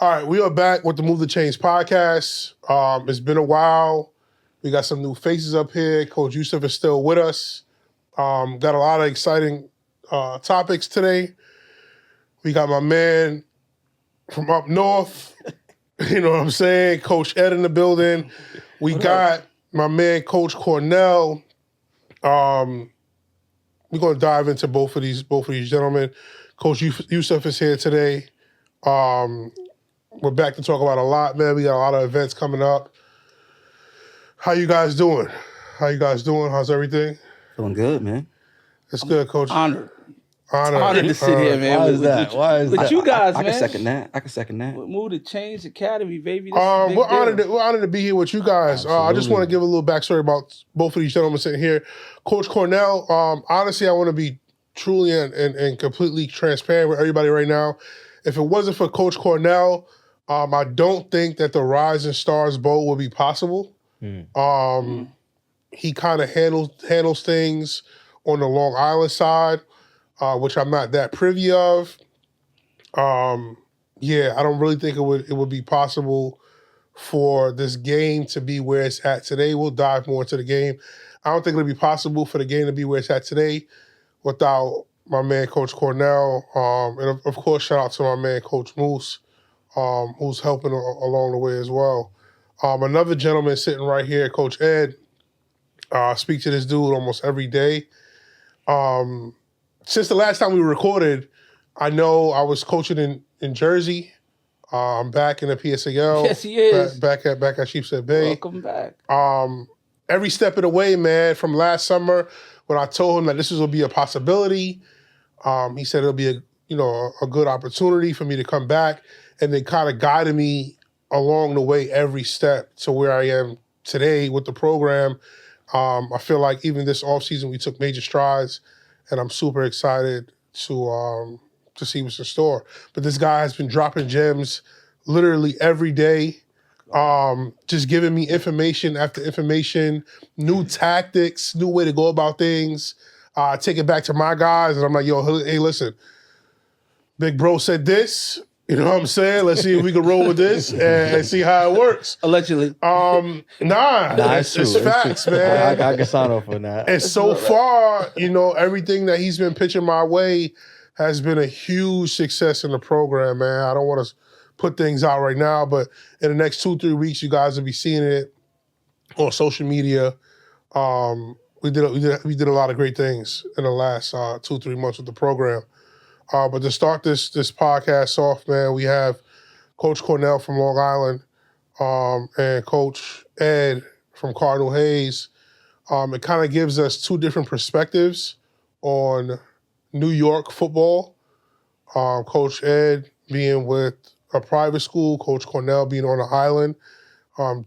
All right, we are back with the Move the Chains podcast. It's been a while. We got some new faces up here. Coach Yusuf is still with us. Got a lot of exciting topics today. We got my man from up north. You know what I'm saying? Coach Ed in the building. We got my man, Coach Cornell. We're going to dive into both of these gentlemen. Coach Yusuf is here today. We're back to talk about a lot, man. We got a lot of events coming up. How you guys doing? How's everything? Feeling good, man. It's good, Coach. Honored to sit here, man. Why is that? With you guys, I man. I can second that. Move to Change Academy, baby. We're honored to be here with you guys. I just want to give a little backstory about both of these gentlemen sitting here. Coach Cornell, honestly, I want to be truly and completely transparent with everybody right now. If it wasn't for Coach Cornell, I don't think that the Rising Stars Bowl would be possible. He kind of handles things on the Long Island side, which I'm not that privy of. I don't really think it would be possible for this game to be where it's at today. We'll dive more into the game. I don't think it'll be possible for the game to be where it's at today without my man, Coach Cornell. And of course, shout out to my man, Coach Moose, who's helping along the way as well. Another gentleman sitting right here, Coach Ed, speak to this dude almost every day. Since the last time we recorded, I know I was coaching in Jersey. I'm back in the PSAL. Yes, he is. Back at Sheepshead Bay. Welcome back. Every step of the way, man, from last summer when I told him that this will be a possibility, he said it'll be a good opportunity for me to come back, and they kind of guided me along the way every step to where I am today with the program. I feel like even this offseason we took major strides, and I'm super excited to see what's in store. But this guy has been dropping gems literally every day, just giving me information after information, new tactics, new way to go about things. Take it back to my guys, and I'm like, yo, hey, listen, big bro said this. You know what I'm saying? Let's see if we can roll with this and see how it works. Allegedly. It's facts, man. I can sign off on that. And so far, everything that he's been pitching my way has been a huge success in the program, man. I don't want to put things out right now, but in the next 2-3 weeks, you guys will be seeing it on social media. We did a lot of great things in the last 2-3 months with the program. But to start this podcast off, man, we have Coach Cornell from Long Island and Coach Ed from Cardinal Hayes. It kind of gives us two different perspectives on New York football. Coach Ed being with a private school, Coach Cornell being on the island.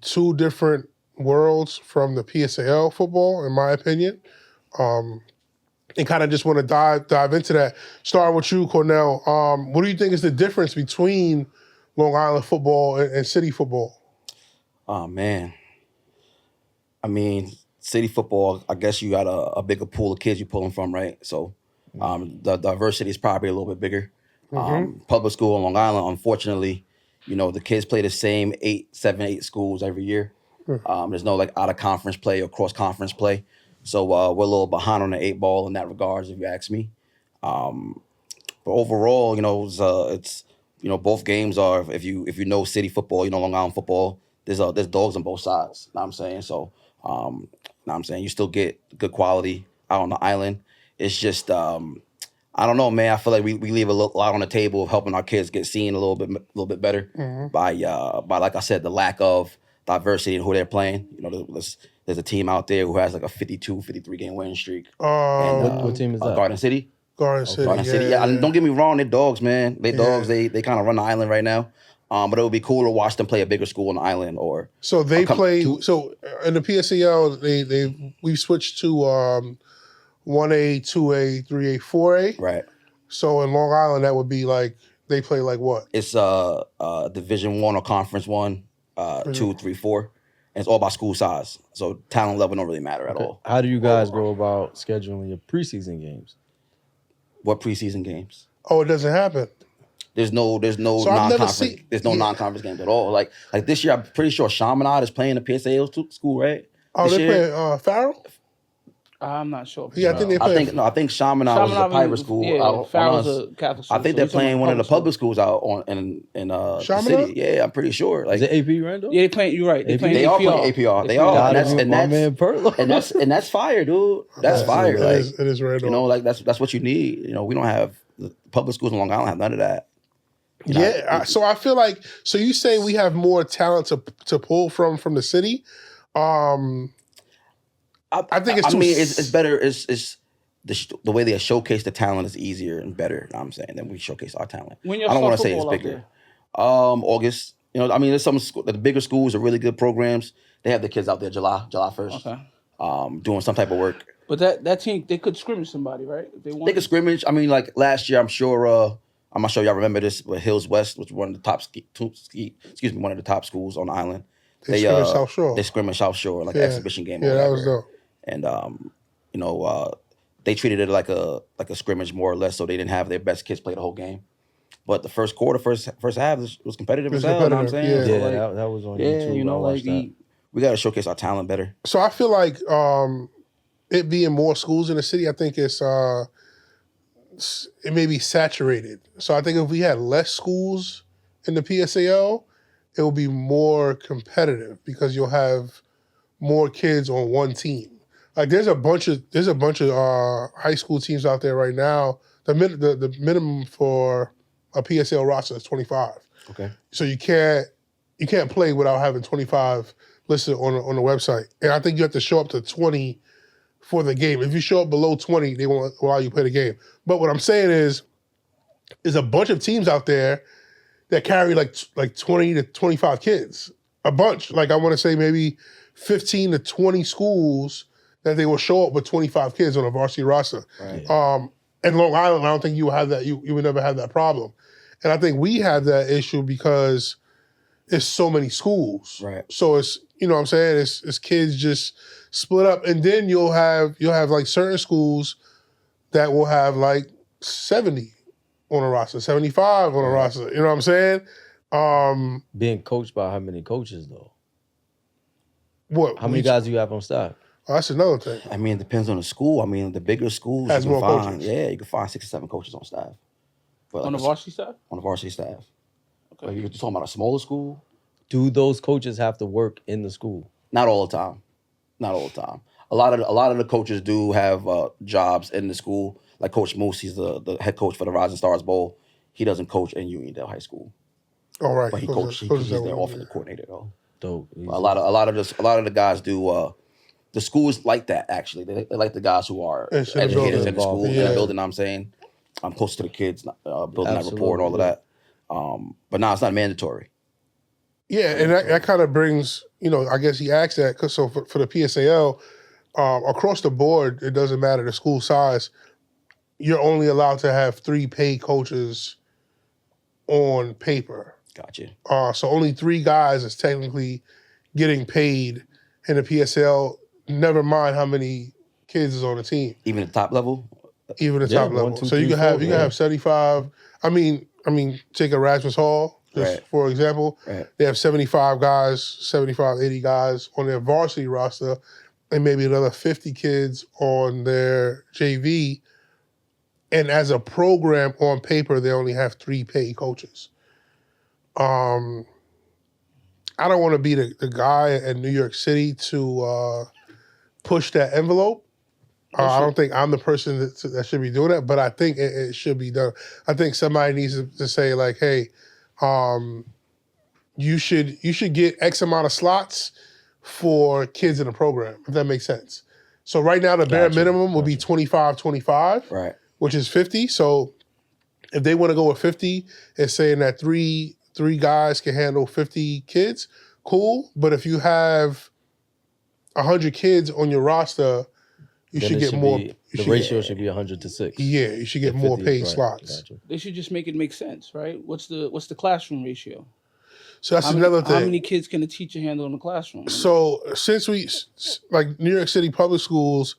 Two different worlds from the PSAL football, in my opinion. And kind of just want to dive into that. Starting with you, Cornell. What do you think is the difference between Long Island football and city football? Oh, man. I mean, city football, I guess you got a bigger pool of kids you're pulling from, right? So the diversity is probably a little bit bigger. Public school in Long Island, unfortunately, the kids play the same 7, 8 schools every year. There's no out-of-conference play or cross-conference play. So we're a little behind on the 8 ball in that regards, if you ask me. But overall, it's both games are, if you know city football, Long Island football, there's dogs on both sides. Know what I'm saying? So, you still get good quality out on the island. It's just, I don't know, man. I feel like we leave a lot on the table of helping our kids get seen a little bit better by like I said, the lack of diversity in who they're playing. There's a team out there who has like a 52, 53 game winning streak. What team is that? Garden City. Garden City. Yeah. And don't get me wrong, they're dogs, man. They dogs. They kind of run the island right now. But it would be cool to watch them play a bigger school on the island. Or so they play. So in the PSAL, we switched to 1A, 2A, 3A, 4A. Right. So in Long Island, that would be like they play like what? It's Division 1 or Conference 1, 2, 3, 4. And it's all by school size. So talent level don't really matter at all. How do you guys go about scheduling your preseason games? What preseason games? Oh, it doesn't happen. There's no So I've never non-conference. seen- There's no yeah. non-conference games at all. Like this year, I'm pretty sure Chaminade is playing the PSAO school, right? Oh, This they year? playing Farrell? I'm not sure. Yeah, I think they play. I think Chaminade was a private school. Yeah, Farrell's I a Catholic school. I think so they're he's talking playing about one of the public school. schools out in the Chaminade? city. Yeah, I'm pretty sure. Like Is it AP Randall? Yeah, they playing. You're right. They AP? playing they are APR. playing APR. They They are, playing and that's APR. and my that's man Perlo. and that's fire, dude. That's fire. It Like, is right you know, like that's what you need. You know, we don't have the public schools in Long Island have none of that. You know, Yeah, so I feel like you say we have more talent to pull from the city. I think it's I too. mean, it's better. It's the way they showcase the talent is easier and better. You know what I'm saying, than we showcase our talent. When I y'all don't want to start say it's football out bigger. there? August. You know, I mean, there's some the bigger schools are really good programs. They have the kids out there July 1st. Okay. Doing some type of work. But that team, they could scrimmage somebody, right? If they want. They could scrimmage. I mean, like last year, I'm not sure y'all remember this, but Hills West, which was one of the top one of the top schools on the island. They scrimmaged South Shore. They scrimmaged South Shore, like an exhibition game. Yeah, or that whatever. was dope. And you know, they treated it like a scrimmage more or less, so they didn't have their best kids play the whole game. But the first half was competitive as hell. You know what I'm saying? Yeah. So, Yeah, like, that was on yeah, YouTube. you know, I like watched that. we got to showcase our talent better. So I feel like it being more schools in the city, I think it may be saturated. So I think if we had less schools in the PSAO, it will be more competitive because you'll have more kids on one team. Like there's a bunch of high school teams out there right now. The minimum for a PSAO roster is 25. Okay. So you can't play without having 25 listed on the website. And I think you have to show up to 20 for the game. If you show up below 20, they won't allow you to play the game. But what I'm saying is, there's a bunch of teams out there that carry like 20 to 25 kids. A bunch. Like I want to say maybe 15 to 20 schools that they will show up with 25 kids on a varsity roster. Right. In Long Island, I don't think you will have that. You would never have that problem. And I think we have that issue because it's so many schools. Right. So it's, you know what I'm saying, it's kids just split up. And then you'll have like certain schools that will have like 70 on a roster, 75 on a roster. You know what I'm saying? Being coached by how many coaches though? What? How many guys do you have on staff? Oh, that's another thing. I mean, it depends on the school. I mean, the bigger schools Has you can more find. coaches. Yeah, you can find 6 or 7 coaches on staff. But On the like varsity staff? on the varsity staff. Okay. Like you're talking about a smaller school? Do those coaches have to work in the school? Not all the time. Not all the time. A lot of the coaches do have jobs in the school. Like Coach Moose, he's the head coach for the Rising Stars Bowl. He doesn't coach in Uniondale High School, All right. but he's their offensive coordinator though. Dope. A lot of the guys do. The schools like that actually. They like the guys who are And should educators build in the school, in yeah. the building. I'm saying, I'm close to the kids, building that rapport and all of Absolutely. that. But now it's not mandatory. Yeah, and that kind of brings, I guess he asked that because for the PSAL, across the board, it doesn't matter the school size. You're only allowed to have 3 paid coaches on paper. Gotcha. So only 3 guys is technically getting paid in the PSL. Never mind how many kids is on the team, Even at the top level. even the Yeah, top level. 1, 2, So you 3, can have 4, you can have 75. I mean, take a Rasmus Hall just Right. for example. Right. They have 75 guys, 75, 80 guys on their varsity roster, and maybe another 50 kids on their JV. And as a program on paper, they only have 3 paid coaches. I don't want to be the guy in New York City to push that envelope. I don't think I'm the person that should be doing that, but I think it should be done. I think somebody needs to say like, hey, you should get X amount of slots for kids in the program, if that makes sense. So right now the bare minimum would be 25, Right. which is 50. So if they want to go with 50, it's saying that three guys can handle 50 kids, cool. But if you have 100 kids on your roster, you Then should it get should more. be- the ratio should be 100 to 6. Yeah, you should get The more 50 paid right, slots. gotcha. They should just make it make sense, right? What's the classroom ratio? So that's How another many, How thing. many kids can a teacher handle in the classroom? So since like New York City public schools,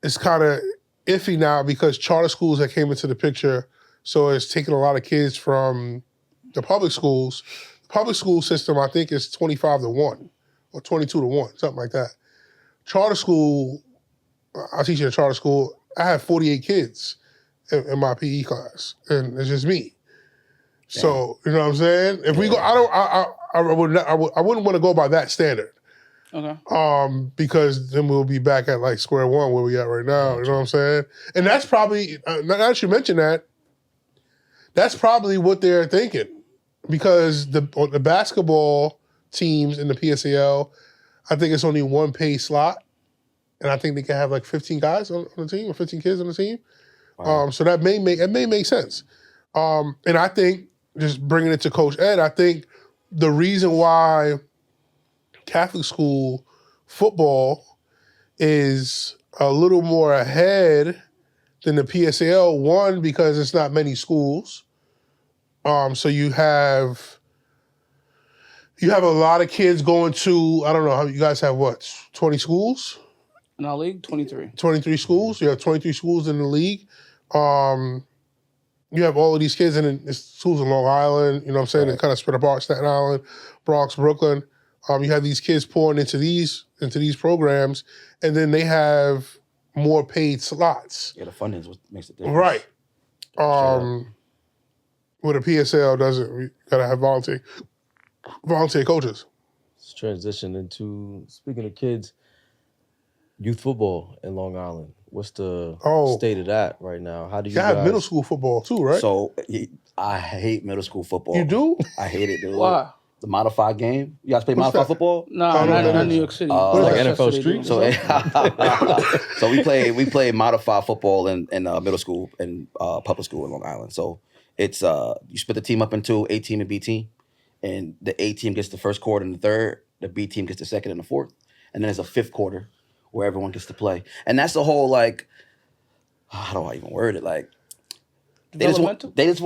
it's kind of iffy now because charter schools that came into the picture So it's taking a lot of kids from the public schools. The public school system, I think, is 25-1 or 22-1, something like that. Charter school, I teach in a charter school. I have 48 kids in my PE class, and it's just me. Damn. So you know what I'm saying? If we go, I wouldn't want to go by that standard. Okay. Because then we'll be back at like square one where we at right now. You know what I'm saying? And that's probably now that you mention that, that's probably what they're thinking, because the basketball teams in the PSAL, I think it's only one paid slot, and I think they can have like 15 guys on the team or 15 kids on the team. Wow. So that may make sense. And I think, just bringing it to Coach Ed, I think the reason why Catholic school football is a little more ahead than the PSAL, one, because it's not many schools. So you have a lot of kids going to, I don't know, how you guys have what, 20 schools? In our league, 23. 23 schools. You have 23 schools in the league. You have all of these kids in schools in Long Island, you know what I'm saying? They kind of spread apart, Staten Island, Bronx, Brooklyn. You have these kids pouring into these programs, and then they have more paid slots. Yeah, the funding is what makes it different. Right. What a PSL doesn't, we gotta have volunteer coaches. Let's transition into, speaking of kids, youth football in Long Island. What's the state of that right now? How do you guys have middle school football too, right? So I hate middle school football. You do? I hate it, dude. Why? The modified game. You guys play What's modified that? football? No, not New York City. like That's NFL what they Street? do. So we play modified football in middle school and public school in Long Island. So it's you split the team up into A team and B team, and the A team gets the first quarter and the third. The B team gets the second and the fourth, and then there's a fifth quarter where everyone gets to play. And that's the whole, like, how do I even word it? Like, they just want there's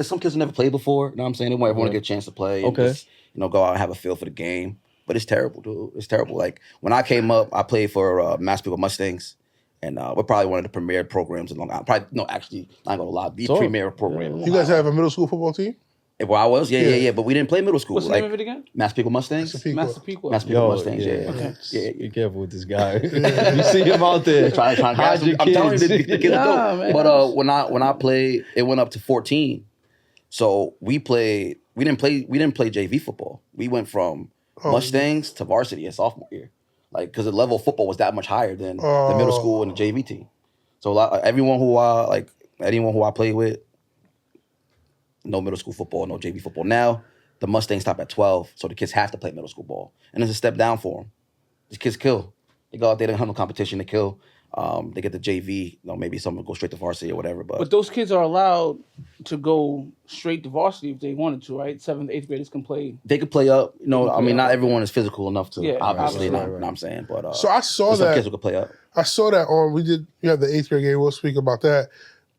some kids who never played before. You know what I'm saying? They want everyone to get a chance to play. And just, go out and have a feel for the game. But it's terrible, dude. It's terrible. Like, when I came up, I played for Massapequa Mustangs. And we're probably one of the premier programs in Long Island. Probably, no, actually, I'm not going to lie. The premier program. You guys have a middle school football team? Where I was? Yeah. But we didn't play middle school. What's the name of it again? Massapequa Mustangs. Massapequa. Massapequa Mustangs, yeah. Okay. Yeah. Be careful with this guy. You see him out there. Trying to hide your I'm telling you, the kids Nah, dope. man. But when I played, it went up to 14. So we didn't play JV football. We went from Mustangs to varsity in sophomore year. Like, because the level of football was that much higher than the middle school and the JV team. So anyone who I played with, no middle school football, no JV football. Now, the Mustangs stop at 12, so the kids have to play middle school ball. And it's a step down for them. These kids kill. They go out there, they don't have no competition, they kill. They get the JV, maybe some will go straight to varsity or whatever. But those kids are allowed to go straight to varsity if they wanted to, right? 7th, 8th graders can play. they could play up. Not everyone is physical enough to, Yeah, obviously, right. know what I'm saying. But So I saw there's some that. kids who could play up. I saw that you had the 8th grade game, we'll speak about that.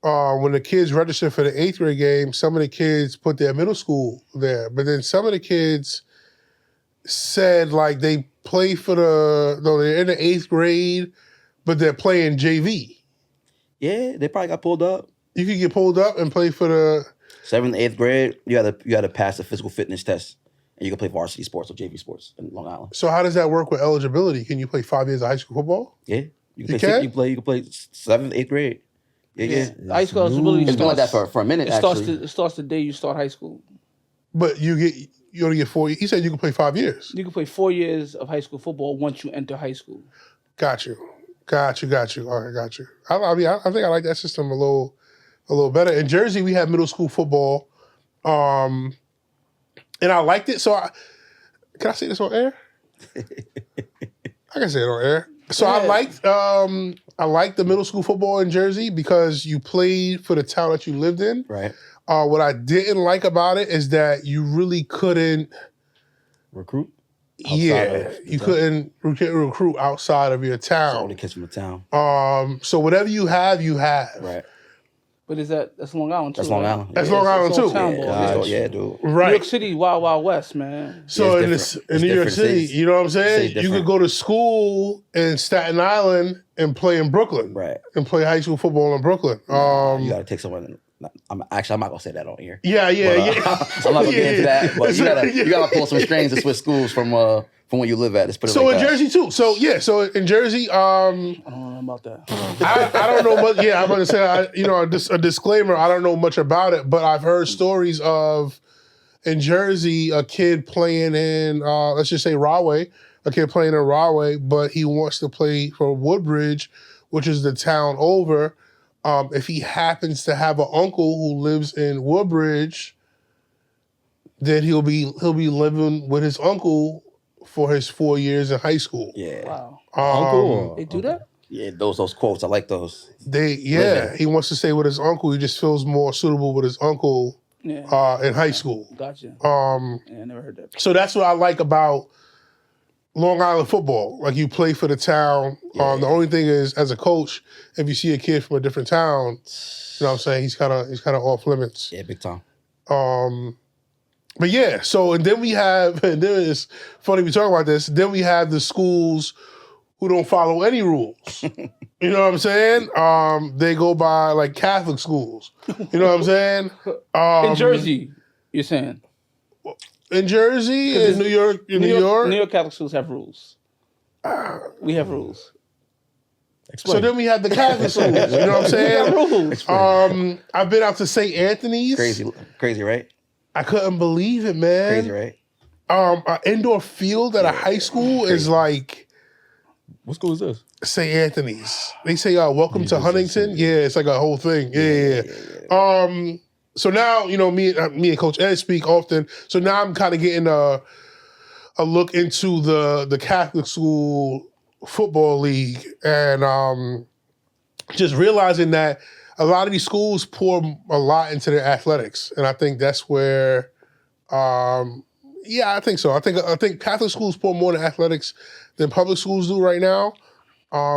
When the kids registered for the 8th grade game, some of the kids put their middle school there. But then some of the kids said, like, they play they're in the 8th grade, but they're playing JV. Yeah, they probably got pulled up. You could get pulled up and play for the 7th, 8th grade, you had to pass the physical fitness test. And you can play varsity sports or JV sports in Long Island. So how does that work with eligibility? Can you play 5 years of high school football? Yeah. You can can? play 7th, 8th grade. Yeah. High school eligibility It's been like that for a minute, actually. It starts the day you start high school. But you only get 4 years. He said you can play 5 years. You can play 4 years of high school football once you enter high school. Got you. All right, got you. I think I like that system a little better. In Jersey, we have middle school football, and I liked it. So can I say this on air? I can say it on air. So Yeah. I liked the middle school football in Jersey because you played for the town that you lived in. Right. What I didn't like about it is that you really couldn't recruit. You couldn't recruit outside of your town. All the kids from the town. So whatever you have, you have. Right. But that's Long Island too. That's Long right? Island. That's Yeah. Long Island It's all too. town ball. Yeah, dude. Right. New York City, Wild West, man. So Yeah, in it's New different. York It's City, different. you know what I'm saying? City's You could different. go to school in Staten Island and play in Brooklyn. Right. And play high school football in Brooklyn. You got to take someone I'm not gonna say that on here. Yeah. I'm not gonna get into that. But you gotta pull some strings to switch schools from where you live at. Let's put it so like in that. Jersey too. So in Jersey, I don't know about that. I don't know much. Yeah, I'm going to say, a disclaimer. I don't know much about it, but I've heard stories of in Jersey a kid playing in, let's just say Rahway, but he wants to play for Woodbridge, which is the town over. If he happens to have an uncle who lives in Woodbridge, then he'll be living with his uncle for his 4 years in high school. Yeah. Wow. Uncle? They do that? Yeah, those quotes. I like those. He wants to stay with his uncle. He just feels more suitable with his uncle in high school. Gotcha. Yeah, I never heard that. So that's what I like about Long Island football. Like, you play for the town. Yeah. The only thing is, as a coach, if you see a kid from a different town, you know what I'm saying, he's kind of off limits. Yeah, big time. But yeah, so and then it's funny we talk about this. Then we have the schools who don't follow any rules. You know what I'm saying? They go by like Catholic schools. You know what I'm saying? In Jersey, you're saying? In Jersey, in New York, New York Catholic schools have rules. We have rules. Explain. So then we have the Catholic schools. You know what I'm saying? Rules. I've been out to St. Anthony's. Crazy, right? I couldn't believe it, man. Crazy, right? An indoor field at a high school is like. What school is this? St. Anthony's. They say, welcome to Huntington. Yeah, it's like a whole thing. Yeah. So now, me and Coach Ed speak often. So now I'm kind of getting a look into the Catholic school football league, and just realizing that a lot of these schools pour a lot into their athletics. And I think that's where, I think so. I think Catholic schools pour more into athletics than public schools do right now,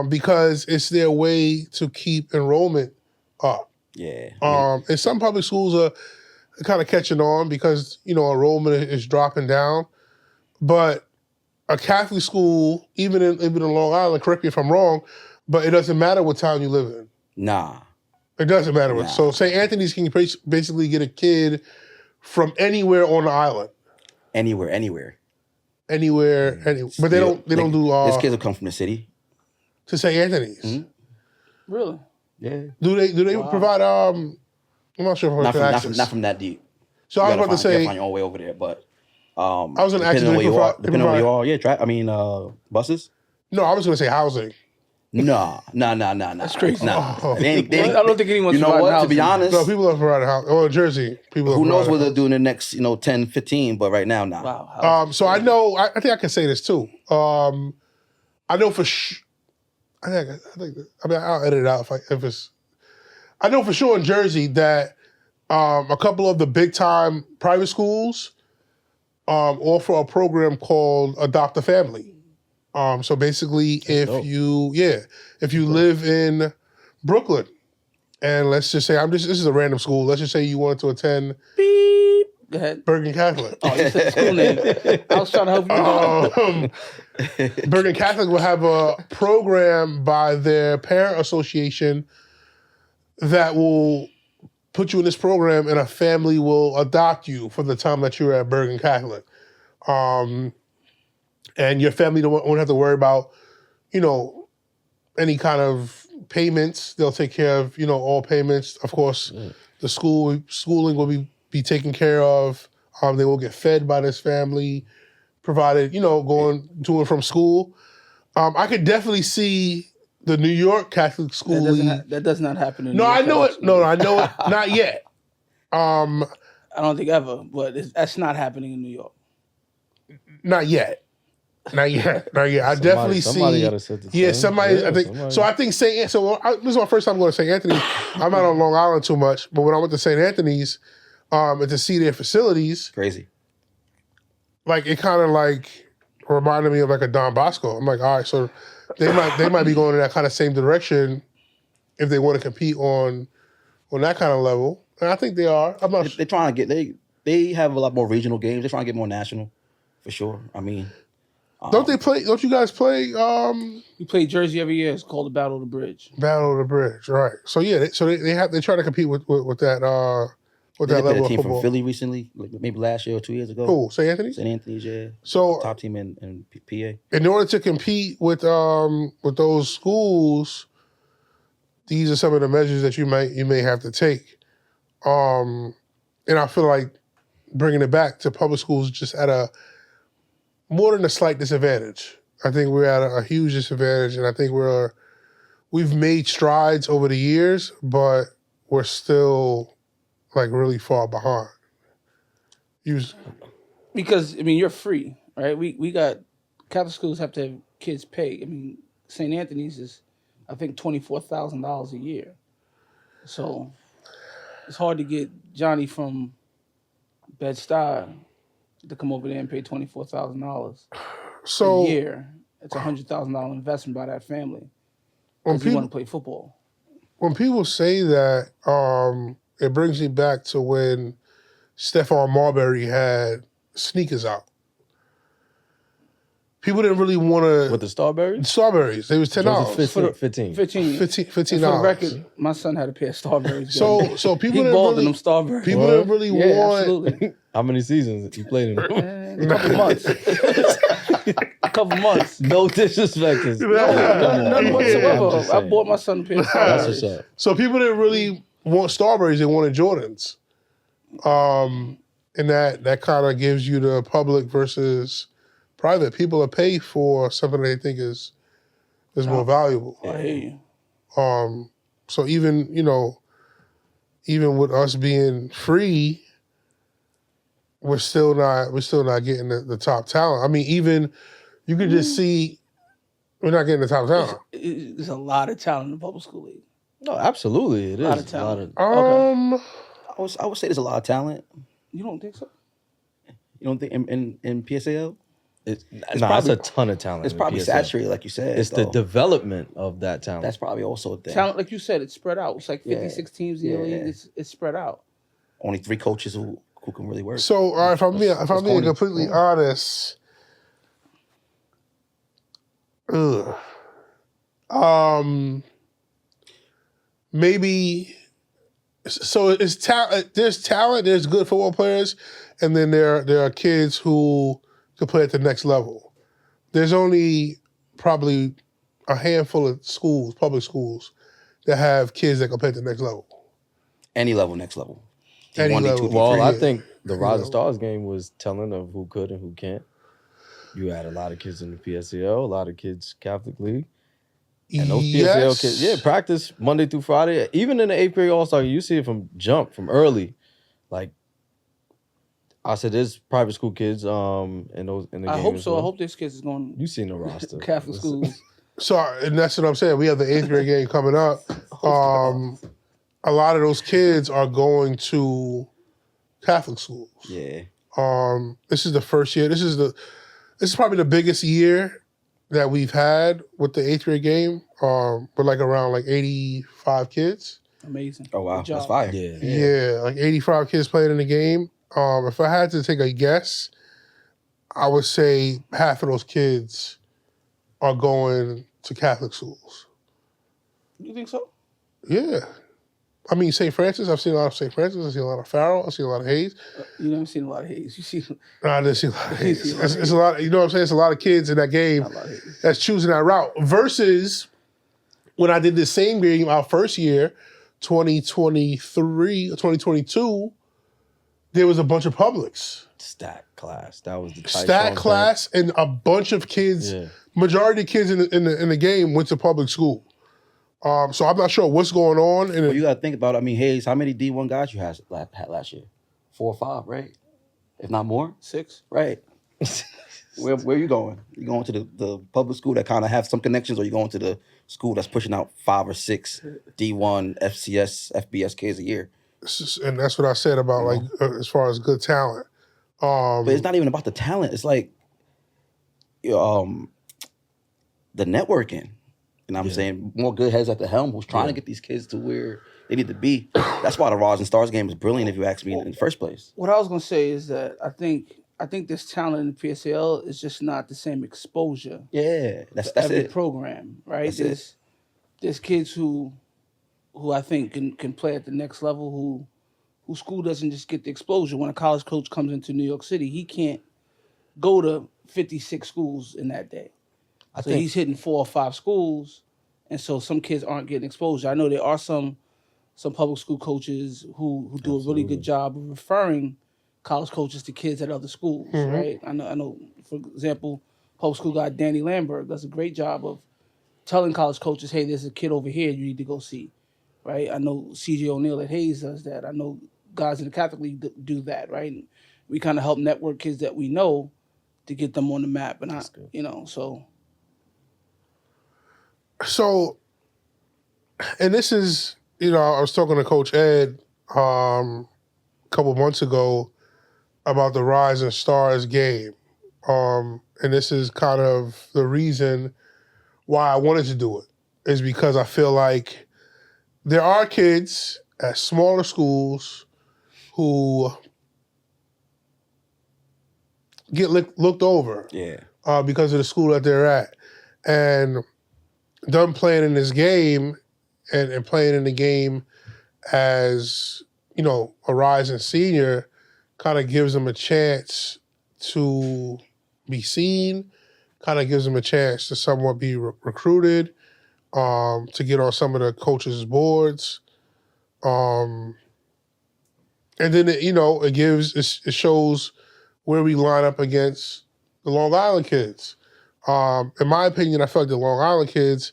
because it's their way to keep enrollment up. Yeah. And some public schools are kind of catching on because, enrollment is dropping down. But a Catholic school, even in Long Island, correct me if I'm wrong, but it doesn't matter what town you live in. Nah. It doesn't matter. So St. Anthony's can basically get a kid from anywhere on the island. Anywhere. But they don't do. These kids will come from the city. To St. Anthony's. Mm-hmm. Really? Yeah. Do they provide? I'm not sure if not from that deep. So I was about to say, you gotta find your own way over there, but I was going to ask you depending on where you are. Yeah, buses. No, I was going to say housing. No. That's crazy. Nah. I don't think anyone's you know what? To be honest, no, people are providing housing. Oh, Jersey, people. Who knows what they'll do in the next 10, 15? But right now, nah. Wow. So I know. I think I can say this too. I know for sure. I think. I'll edit it out if it's. I know for sure in Jersey that a couple of the big time private schools offer a program called Adopt a Family. So basically, if you live in Brooklyn, and let's just say this is a random school. Let's just say you wanted to attend Go ahead. Bergen Catholic. Oh, you said the school name. I was trying to help you. Bergen Catholic will have a program by their parent association that will put you in this program, and a family will adopt you for the time that you're at Bergen Catholic. And your family won't have to worry about, any kind of payments. They'll take care of, all payments. Of course, the schooling will be taken care of. They will get fed by this family, provided, to and from school. I could definitely see the New York Catholic school that does not happen in No, New York I know Catholic it. No, I know it. Not yet. I don't think ever, but that's not happening in New York. Not yet. I definitely somebody see. Gotta set the Yeah, tone. somebody. I think so. I think St. So this is my first time going to St. Anthony's. I'm not on Long Island too much, but when I went to St. Anthony's, and to see their facilities, Crazy. like it kind of like reminded me of like a Don Bosco. I'm like, all right, so they might be going in that kind of same direction if they want to compete on that kind of level. And I think they are. I'm not. They're trying to get they have a lot more regional games. They're trying to get more national, for sure. I mean, Don't they play? Don't you guys play? We play Jersey every year. It's called the Battle of the Bridge. Battle of the Bridge, right? So yeah, they try to compete with that with They that played level a team of football. from Philly recently, like maybe last year or 2 years ago. Oh, St. Anthony's. St. Anthony's, yeah. So top team in PA. In order to compete with those schools, these are some of the measures that you may have to take. And I feel like bringing it back to public schools just at a more than a slight disadvantage. I think we're at a huge disadvantage, and I think we've made strides over the years, but we're still like really far behind. Because you're free, right? We got Catholic schools have to have kids pay. St. Anthony's is, I think, $24,000 a year. So it's hard to get Johnny from Bed-Stuy to come over there and pay $24,000 a year. It's a $100,000 investment by that family because you want to play football. When people say that, it brings me back to when Stephon Marbury had sneakers out. People didn't really want to... With the Starberries? Strawberries. They was $10. 15. $15. For the record, my son had a pair of Starberries. So people he didn't balled really... in them Starberries. People didn't really want... Absolutely. How many seasons you played in them? A couple months. A couple months. No disrespect. None whatsoever. I bought my son a pair of Starberries. That's what's up. So people didn't really want Starberries. They wanted Jordans. And that kind of gives you the public versus private. People are paid for something they think is more valuable. I hear you. So even with us being free, we're still not getting the top talent. Even you could just see we're not getting the top talent. There's a lot of talent in the public school league. No, absolutely, it is. A lot of talent. I would say there's a lot of talent. You don't think so? You don't think in PSAL? It's probably a ton of talent. It's probably saturated, like you said. It's the development of that talent. That's probably also a thing. Talent, like you said, it's spread out. It's like 56 teams in the league. It's spread out. Only 3 coaches who can really work. So, all right, if I'm being completely honest, maybe. So it's talent. There's talent. There's good football players, and then there are kids who can play at the next level. There's only probably a handful of schools, public schools, that have kids that can play at the next level. Any level, next level. Any D1, level. D2, Well, D3. I think the Rising Stars game was telling of who could and who can't. You had a lot of kids in the PSAL, a lot of kids Catholic League. And those PSAL kids, practice Monday through Friday. Even in the 8th grade All-Star, you see it from early. Like, I said, there's private school kids in the game. I hope as so. well. I hope this kid's going. You seen the roster. Catholic schools. So, and that's what I'm saying. We have the 8th grade game coming up. A lot of those kids are going to Catholic schools. Yeah. This is the first year. This is probably the biggest year that we've had with the 8th grade game. We're like around like 85 kids. Amazing. Oh, wow. Good job. That's fire. Yeah, like 85 kids playing in the game. If I had to take a guess, I would say half of those kids are going to Catholic schools. You think so? Yeah. St. Francis, I've seen a lot of St. Francis. I've seen a lot of Farrell. I've seen a lot of Hayes. You never seen a lot of Hayes. You see. No, I didn't see a lot of Hayes. It's a lot. You know what I'm saying? It's a lot of kids in that game that's choosing that route. Versus when I did the same game our first year, 2023 or 2022, there was a bunch of publics. Stat class. That was the stat class, and a bunch of kids. Yeah. Majority of kids in the game went to public school. So I'm not sure what's going on. Well, you got to think about it. Hayes, how many D1 guys you had last year? 4 or 5, right? If not more? 6. Right. Where are you going? You going to the public school that kind of have some connections, or you going to the school that's pushing out 5 or 6 D1, FCS, FBS kids a year? And that's what I said about as far as good talent. But it's not even about the talent. It's like the networking. And I'm saying more good heads at the helm who's trying to get these kids to where they need to be. That's why the Rising Stars game is brilliant, if you ask me, in the first place. What I was going to say is that I think I think there's talent in the PSAL. It's just not the same exposure Yeah, that's to every it. program, right? That's There's kids who I think can play at the next level who school doesn't just get the exposure. When a college coach comes into New York City, he can't go to 56 schools in that day. So he's hitting 4 or 5 schools, and so some kids aren't getting exposure. I know there are some public school coaches who do a really good job of referring college coaches to kids at other schools, right? I know, for example, public school guy Danny Lambert does a great job of telling college coaches, hey, there's a kid over here you need to go see, right? I know C.J. O'Neill at Hayes does that. I know guys in the Catholic League do that, right? And we kind of help network kids that we know to get them on the map, and So, and this is, I was talking to Coach Ed a couple months ago about the Rising Stars game. And this is kind of the reason why I wanted to do it, is because I feel like there are kids at smaller schools who get looked over because of the school that they're at. And them playing in this game and playing in the game as, a rising senior kind of gives them a chance to be seen, kind of gives them a chance to somewhat be recruited, to get on some of the coaches' boards. And then, it shows where we line up against the Long Island kids. In my opinion, I feel like the Long Island kids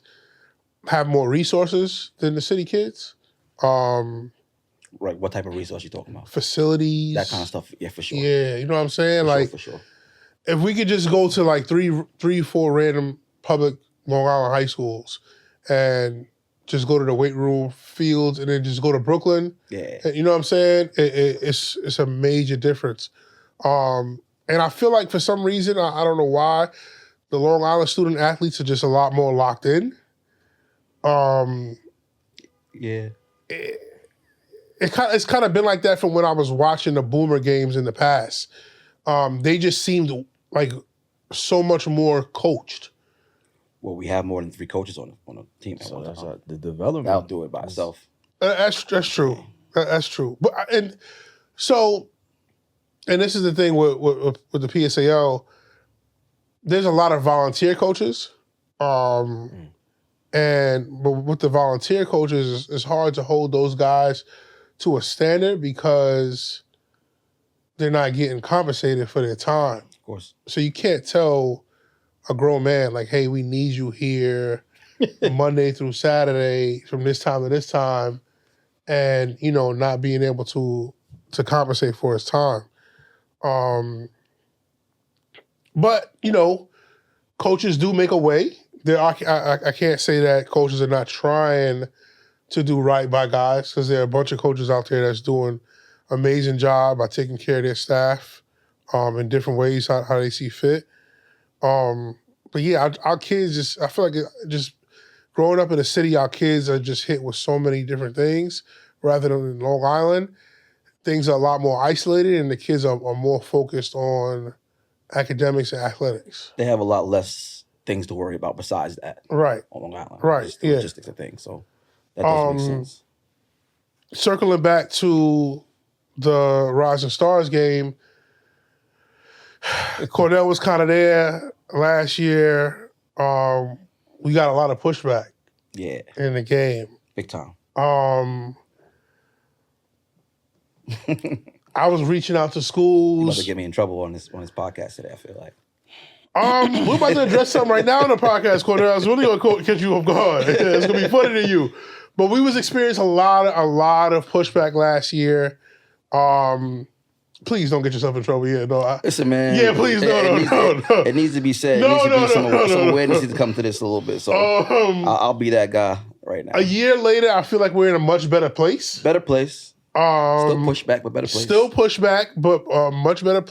have more resources than the city kids. Right, what type of resource you talking about? Facilities. That kind of stuff, yeah, for sure. Yeah, you know what I'm saying? For sure. If we could just go to like three, 4 random public Long Island high schools and just go to the weight room fields and then just go to Brooklyn. Yeah. You know what I'm saying? It's a major difference. And I feel like for some reason, I don't know why, the Long Island student athletes are just a lot more locked in. Yeah. It's kind of been like that from when I was watching the Boomer games in the past. They just seemed like so much more coached. Well, we have more than 3 coaches on a team. So that's the development. I'll do it by itself. That's true. That's true. But and this is the thing with the PSAL. There's a lot of volunteer coaches, but with the volunteer coaches, it's hard to hold those guys to a standard because they're not getting compensated for their time. Of course. So you can't tell a grown man like, hey, we need you here Monday through Saturday from this time to this time, and not being able to compensate for his time. But coaches do make a way. I can't say that coaches are not trying to do right by guys, because there are a bunch of coaches out there that's doing amazing job by taking care of their staff in different ways, how they see fit. But yeah, our kids I feel like just growing up in a city, our kids are just hit with so many different things, rather than in Long Island. Things are a lot more isolated and the kids are more focused on academics and athletics. They have a lot less things to worry about besides that. Right. On Long Island. Right. Just the logistics of things. So that does make sense. Circling back to the Rising Stars game, Cornell was kind of there last year. We got a lot of pushback. Yeah. In the game. Big time. I was reaching out to schools. You about to get me in trouble on this podcast today, I feel like. We're about to address something right now on the podcast, Cornell. I was really gonna catch you off guard. It's gonna be funny to you. But we was experiencing a lot of pushback last year. Please don't get yourself in trouble. Yeah, no. Listen, man. Yeah, please, no. It needs to be said. Some awareness needs to come to this a little bit. So I'll be that guy right now. A year later, I feel like we're in a much better place. Better place. Still pushback, but better place. Still pushback, but much better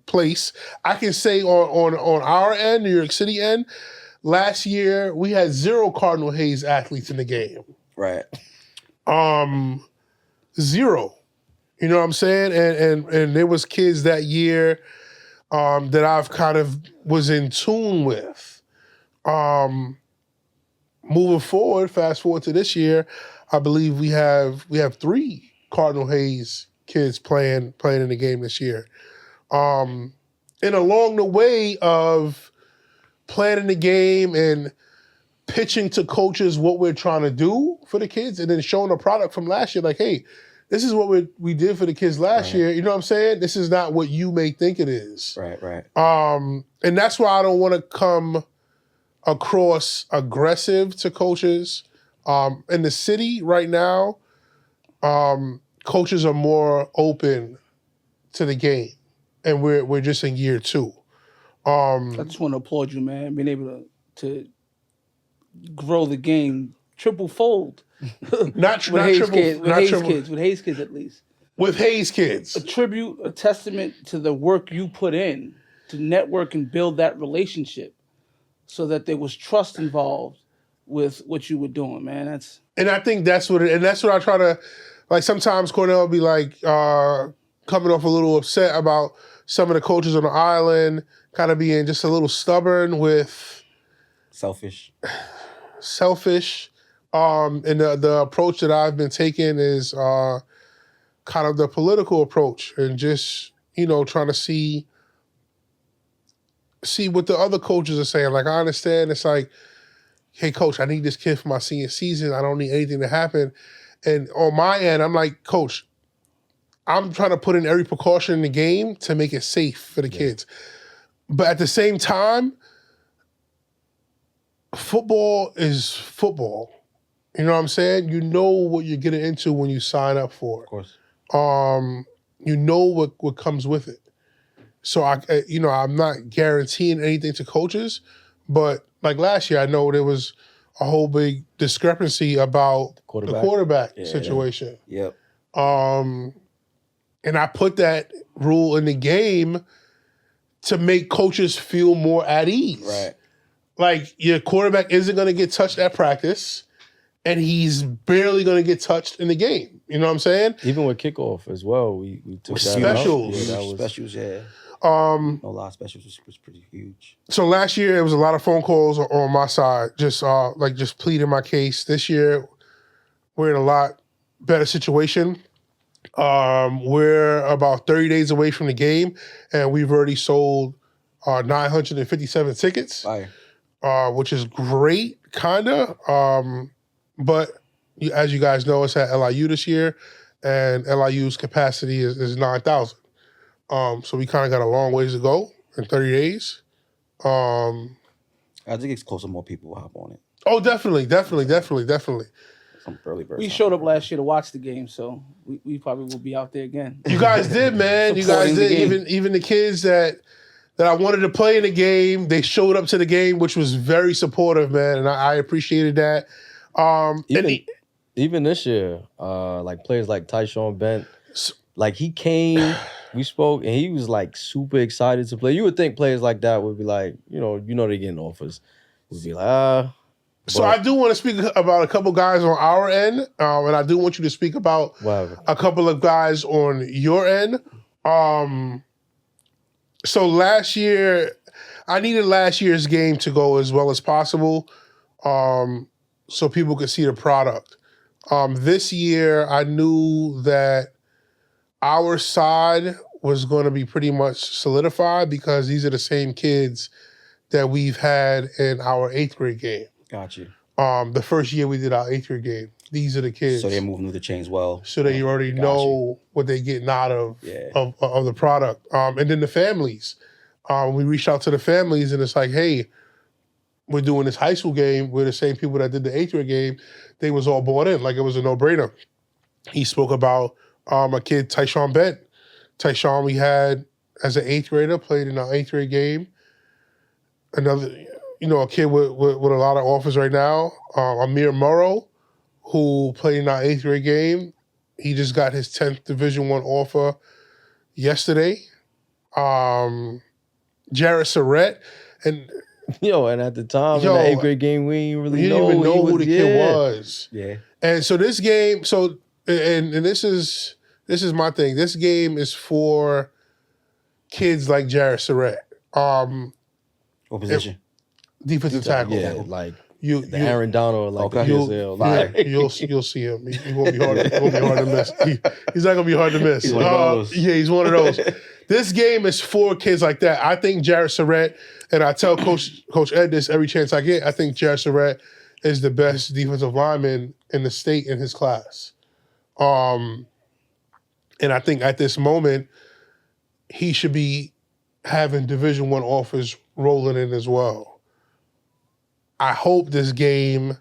place. I can say on our end, New York City end, last year we had 0 Cardinal Hayes athletes in the game. Right. 0. You know what I'm saying? And there was kids that year that I've kind of was in tune with. Moving forward, fast forward to this year, I believe we have 3 Cardinal Hayes kids playing in the game this year. And along the way of planning the game and pitching to coaches what we're trying to do for the kids, and then showing the product from last year, like, hey, this is what we did for the kids last year. You know what I'm saying? This is not what you may think it is. Right. And that's why I don't want to come across aggressive to coaches. In the city right now, coaches are more open to the game, and we're just in year 2. I just want to applaud you, man, being able to grow the game triple fold. Not with Hayes triple, kids, with not Hayes triple, kids, with Hayes kids at least. with Hayes kids. A tribute, a testament to the work you put in to network and build that relationship, so that there was trust involved with what you were doing, man. And I think that's what I try to, like, sometimes Cornell will be like coming off a little upset about some of the coaches on the island kind of being just a little stubborn with Selfish. And the approach that I've been taking is kind of the political approach, and just, trying to see what the other coaches are saying. Like, I understand it's like, hey, coach, I need this kid for my senior season. I don't need anything to happen. And on my end, I'm like, coach, I'm trying to put in every precaution in the game to make it safe for the kids. But at the same time, football is football. You know what I'm saying? You know what you're getting into when you sign up for it. Of course. You know what comes with it. So I'm not guaranteeing anything to coaches, but like last year, I know there was a whole big discrepancy about the quarterback situation. Yep. And I put that rule in the game to make coaches feel more at ease. Right. Like, your quarterback isn't going to get touched at practice, and he's barely going to get touched in the game. You know what I'm saying? Even with kickoff as well, we took that specials. out. Yeah, that was Specials, yeah. No lie, specials was pretty huge. So last year, it was a lot of phone calls on my side, just pleading my case. This year, we're in a lot better situation. We're about 30 days away from the game, and we've already sold 957 tickets, Fire. which is great, kinda. But as you guys know, it's at LIU this year, and LIU's capacity is 9,000. So we kind of got a long ways to go in 30 days. I think it's close to more people will hop on it. Oh, definitely. Some early birds. We showed up last year to watch the game, so we probably will be out there again. You guys did, man. You guys did. Even the kids that I wanted to play in the game, they showed up to the game, which was very supportive, man, and I appreciated that. Even this year, like players like Tyshawn Bent, like he came, we spoke, and he was like super excited to play. You would think players like that would be like, they're getting offers. Would be like, So I do want to speak about a couple guys on our end, and I do want you to speak about a couple of guys on your end. So last year, I needed last year's game to go as well as possible, so people could see the product. This year, I knew that our side was going to be pretty much solidified because these are the same kids that we've had in our 8th grade game. Got you. The first year we did our 8th grade game. These are the kids. So they're moving through the chains well. So they already know what they're getting out of the product. And then the families. We reached out to the families, and it's like, hey, we're doing this high school game. We're the same people that did the 8th grade game. They was all bought in. Like, it was a no-brainer. He spoke about a kid, Tyshawn Bent. Tyshawn we had as an 8th grader, played in our 8th grade game. Another, a kid with a lot of offers right now, Amir Morrow, who played in our 8th grade game. He just got his 10th Division I offer yesterday. Jarrett Surrett. And at the time in the 8th grade game, we didn't really know even know who the kid was. Yeah. And so this game, and this is my thing. This game is for kids like Jared Surratt. What position? Defensive tackle. Yeah, like You, the Aaron Donald, like Okay. the PSL. Like, you'll see him. He won't be hard. He won't be hard to miss. He's not gonna be hard to miss. He's one of those. Yeah, he's one of those. This game is for kids like that. I think Jared Surratt, and I tell Coach Ed this every chance I get. I think Jared Surratt is the best defensive lineman in the state in his class. And I think at this moment, he should be having Division I offers rolling in as well. I hope this game,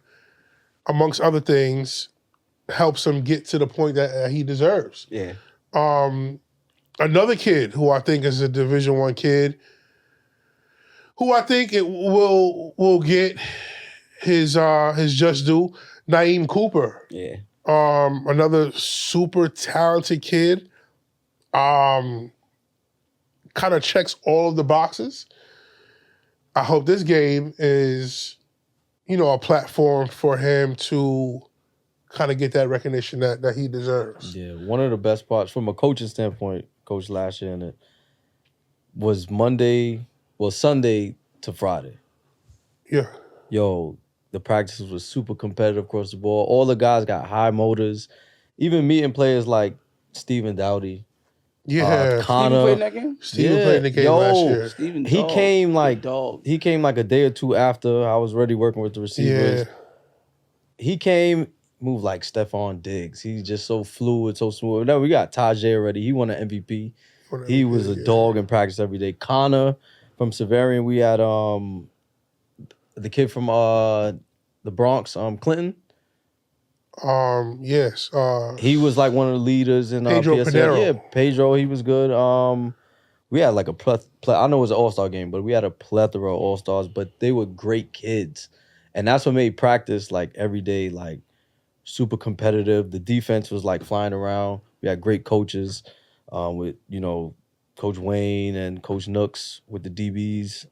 amongst other things, helps him get to the point that he deserves. Yeah. Another kid who I think is a Division I kid, who I think it will get his just due, Naeem Cooper. Yeah. Another super talented kid. Kind of checks all of the boxes. I hope this game is, a platform for him to kind of get that recognition that he deserves. yeah, one of the best parts from a coaching standpoint, coach last year, and it was Sunday to Friday. Yeah. Yo, the practices was super competitive across the board. All the guys got high motors. Even meeting players like Stephen Dowdy, Yeah. Steven Connor. played in that game? Steven played in the game last year. Steven He dog. came like dog. he came like a day or two after I was already working with the receivers. Yeah. He came, moved like Stephon Diggs. He's just so fluid, so smooth. Now we got Tajay already. He won an MVP. He was a dog in practice every day. Connor from Severian. We had the kid from the Bronx, Clinton. Yes. He was like one of the leaders in Pedro PSL. Pinero. Yeah, Pedro, he was good. We had like I know it was an all-star game, but we had a plethora of all-stars, but they were great kids. And that's what made practice like every day like super competitive. The defense was like flying around. We had great coaches with, Coach Wayne and Coach Nooks with the DBs.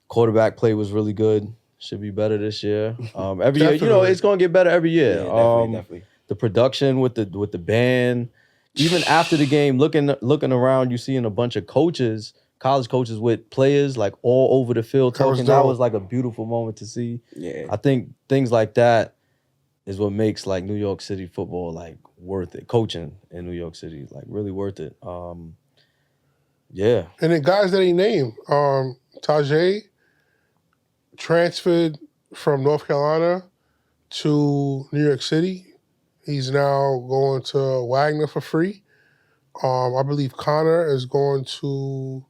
Quarterback play was really good. Should be better this year. Every year, Definitely. it's going to get better every year. Yeah, definitely. The production with the band, even after the game, looking around, you seeing a bunch of coaches, college coaches with players like all over the field That was talking. That dope. was like a beautiful moment to see. Yeah. I think things like that is what makes like New York City football like worth it. Coaching in New York City like really worth it. Yeah. And then guys that he named, Tajay transferred from North Carolina to New York City. He's now going to Wagner for free. I believe Connor is going to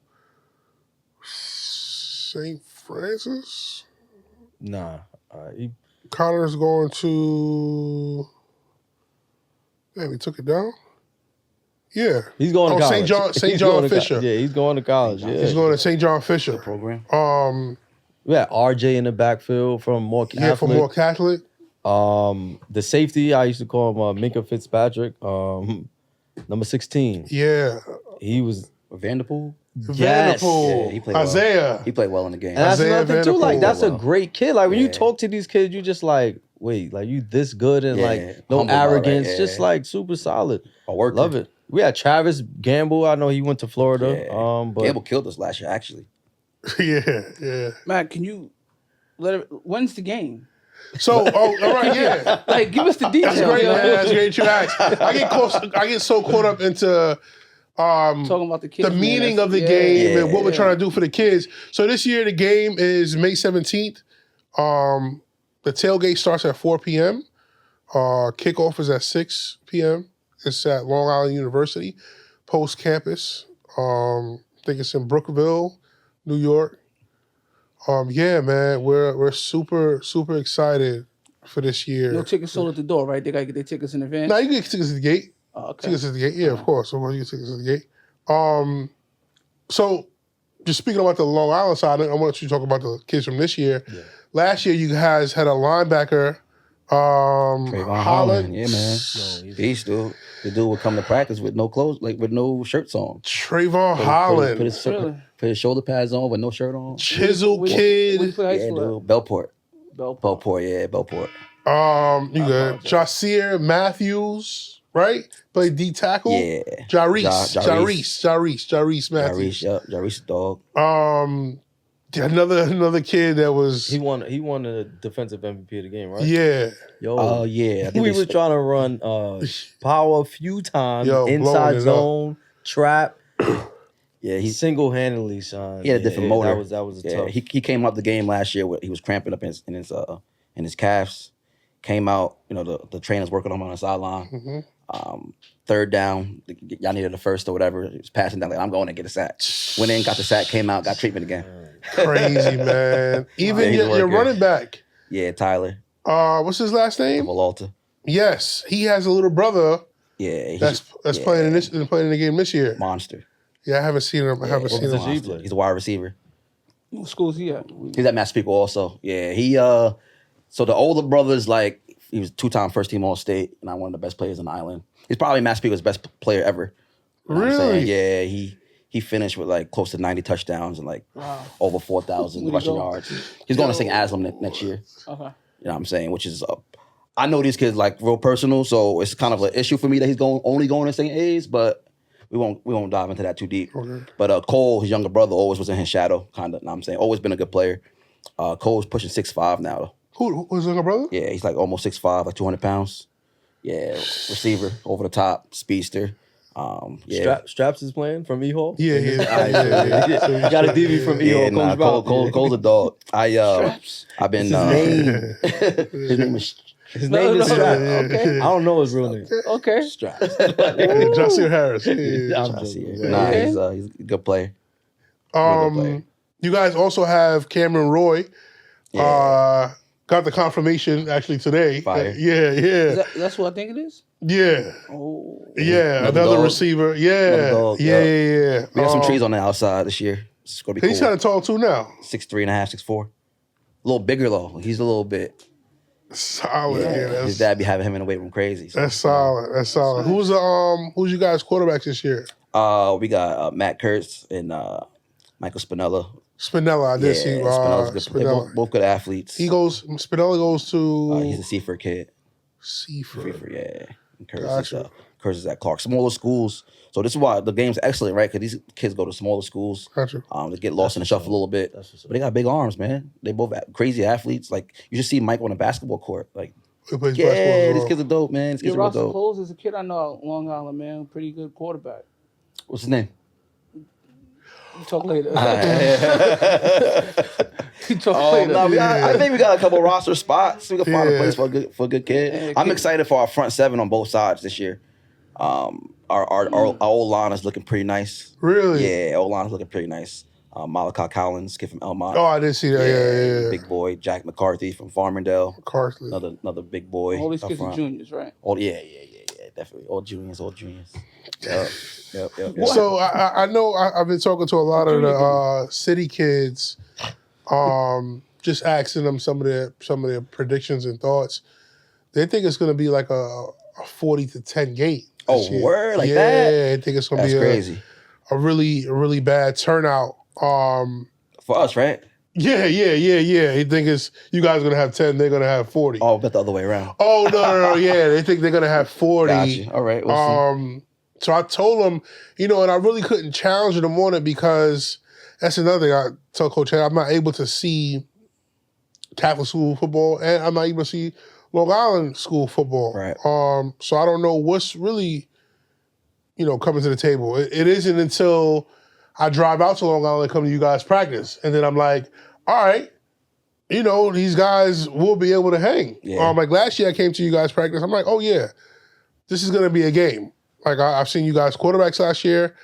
St. Francis. Nah. Connor's going to. Damn, he took it down. Yeah, He's going to college. St. He's John going to Fisher. Yeah, he's going to college. Yeah. He's going to St. John Good Fisher. program. We had RJ in the backfield from More Catholic. Yeah, for more Catholic. The safety, I used to call him Minka Fitzpatrick, number 16. Yeah, He was Vanderpool. Yes. Vanderpool, Yeah, he played well. Isaiah. He played well in the game. And that's Isaiah another thing too. Like Vanderpool. that's a Wow. great kid. Like when you Yeah. talk to these kids, you just like, wait, like you this good and Yeah, like no humble about it, arrogance, yeah. just like super solid. A worker. Love it. We had Travis Gamble. I know he went to Florida. Yeah. But Gamble killed us last year, actually. yeah. Matt, can you when's the game? So, all right, yeah. Like, give us the details. That's great, yo. man. That's great you asked. I get so caught up into Talking about the kids. the man, meaning that's- of the yeah. game and what we're Yeah. trying to do for the kids. So this year the game is May 17th. The tailgate starts at 4 p.m. Kickoff is at 6 p.m. It's at Long Island University, post campus. I think it's in Brookville, New York. Yeah, man, we're super excited for this year. No tickets sold at the door, right? They gotta get their tickets in advance. Now you can get tickets at the gate. Oh, okay. Tickets at the gate, yeah, of course. So you get tickets at the gate. So just speaking about the Long Island side, I want you to talk about the kids from this year. Yeah. Last year, you guys had a linebacker, Trayvon Holland. Yeah, man. Beast, dude. The dude would come to practice with no clothes, like with no shirts on. Trayvon Holland, Put his, Really? put his shoulder pads on with no shirt on. Chisel Where you kid. play high Yeah, school dude. Belport. at? Belport. Belport, yeah, Belport. You got Jasier Matthews, right? Played D tackle. Yeah. Jarvis Mathews. Jarvis, yep. Jarvis dog. Another kid that was He won the defensive MVP of the game, right? Yeah. Yo. Oh yeah. I think We they- were trying to run power a few times, Yo, blowing inside it zone, trap. Yeah, He single-handedly, son. he had a different motor. That was a yeah, tough. he came out the game last year. He was cramping up in his calves. Came out, the trainers working on him on the sideline. Third down, y'all needed the first or whatever. He was passing down like, I'm going to get a sack. Went in, got the sack, came out, got treatment again. Crazy, man. Even he's your working. running back. Yeah, Tyler What's his last name? Valalta. Yes, he has a little brother Yeah, that's playing in the game this year. monster. Yeah, I haven't seen him. I haven't seen him. position he play? He's a wide receiver. What school's he at? He's at Massapequa also. Yeah, he so the older brother's like he was 2-time first team All State and one of the best players on the island. He's probably Massapequa's best player ever. You know what I'm saying? Really? Yeah, he finished with like close to 90 touchdowns and like Wow. over 4,000 Where'd he rushing go? yards. He's going to St. Aslam next year. Okay. You know what I'm saying? Which is I know these kids like real personal, so it's kind of an issue for me that he's only going to St. A's, but we won't dive into that too deep. Okay. But Cole, his younger brother, always was in his shadow, kind of. You know what I'm saying? Always been a good player. Cole's pushing 6'5" now, though. Who's younger brother? Yeah, he's like almost 6'5", like 200 pounds. Yeah, receiver, over the top, speedster. Yeah. Straps is playing from E-Hall? Yeah. You got a DB from E-Hall. Yeah, nah, Cole's a dog. Straps. I've been. His name is His name is Straps. Okay. I don't know his real name. Okay. Straps. Justin Harris. I'm I see joking. it. Nah, Okay. he's a good player. Real good player. You guys also have Cameron Roy. Yeah. Got the confirmation actually today. Fire. Yeah. That's what I think it is? Yeah. Oh. Yeah. Another Another dog. receiver. Yeah. Another dog, Yeah. We got some trees on the outside this year. It's gonna be cool. He's kind of tall too now. 6'3.5", 6'4". A little bigger though. He's a little bit. Solid. Yeah. His dad be having him in the weight room crazy. So. That's solid. That's solid. Who's you guys quarterbacks this year? We got Matt Kurtz and Michael Spinella. Spinella, I did see. Spinella's good. They're Spinella. both good athletes. Spinella goes to He's a Seaford kid. Seaford. Yeah. And Kurtz, Gotcha. Kurtz is at Clark. Smaller schools. So this is why the game's excellent, right? Because these kids go to smaller schools. Gotcha. They get lost in the shuffle a little bit. That's what's up. But they got big arms, man. They both crazy athletes. Like you just see Mike on a basketball court. Like, Who plays yeah, basketball as these well. kids are dope, man. These kids Yeah, are real Russell dope. Coles is a kid I know out Long Island, man. Pretty good quarterback. What's his name? We'll talk later. Nah, We'll talk later. I think we got a couple roster spots. We can find a Yeah. place for a good kid. Yeah, I'm kid. excited for our front seven on both sides this year. Our old line is looking pretty nice. Really? Yeah, old line is looking pretty nice. Malachi Collins, kid from Elmont. Oh, I did see that. Yeah. Big boy. Jack McCarthy from Farmingdale. Carsley. Another big boy. All these up kids are front. juniors, right? Yeah, definitely. All juniors. Yep. So I know I've been talking to a lot of the city kids, just asking them some of their predictions and thoughts. They think it's going to be like a 40-10 game. Oh, word? Like that? Yeah, I think it's going to That's be crazy. a really bad turnout. For us, right? Yeah. He think you guys are going to have 10, they're going to have 40. Oh, bet the other way around. Oh, no. Yeah, they think they're going to have 40. Gotcha. All right, we'll see. So I told him, and I really couldn't challenge them on it because that's another thing. I tell Coach Ed, I'm not able to see Catholic school football and I'm not able to see Long Island school football. Right. So I don't know what's really, coming to the table. It isn't until I drive out to Long Island and come to you guys practice. And then I'm like, all right, these guys will be able to hang. Yeah. Like last year I came to you guys practice. I'm like, oh yeah, this is going to be a game. Like I've seen you guys quarterbacks last year.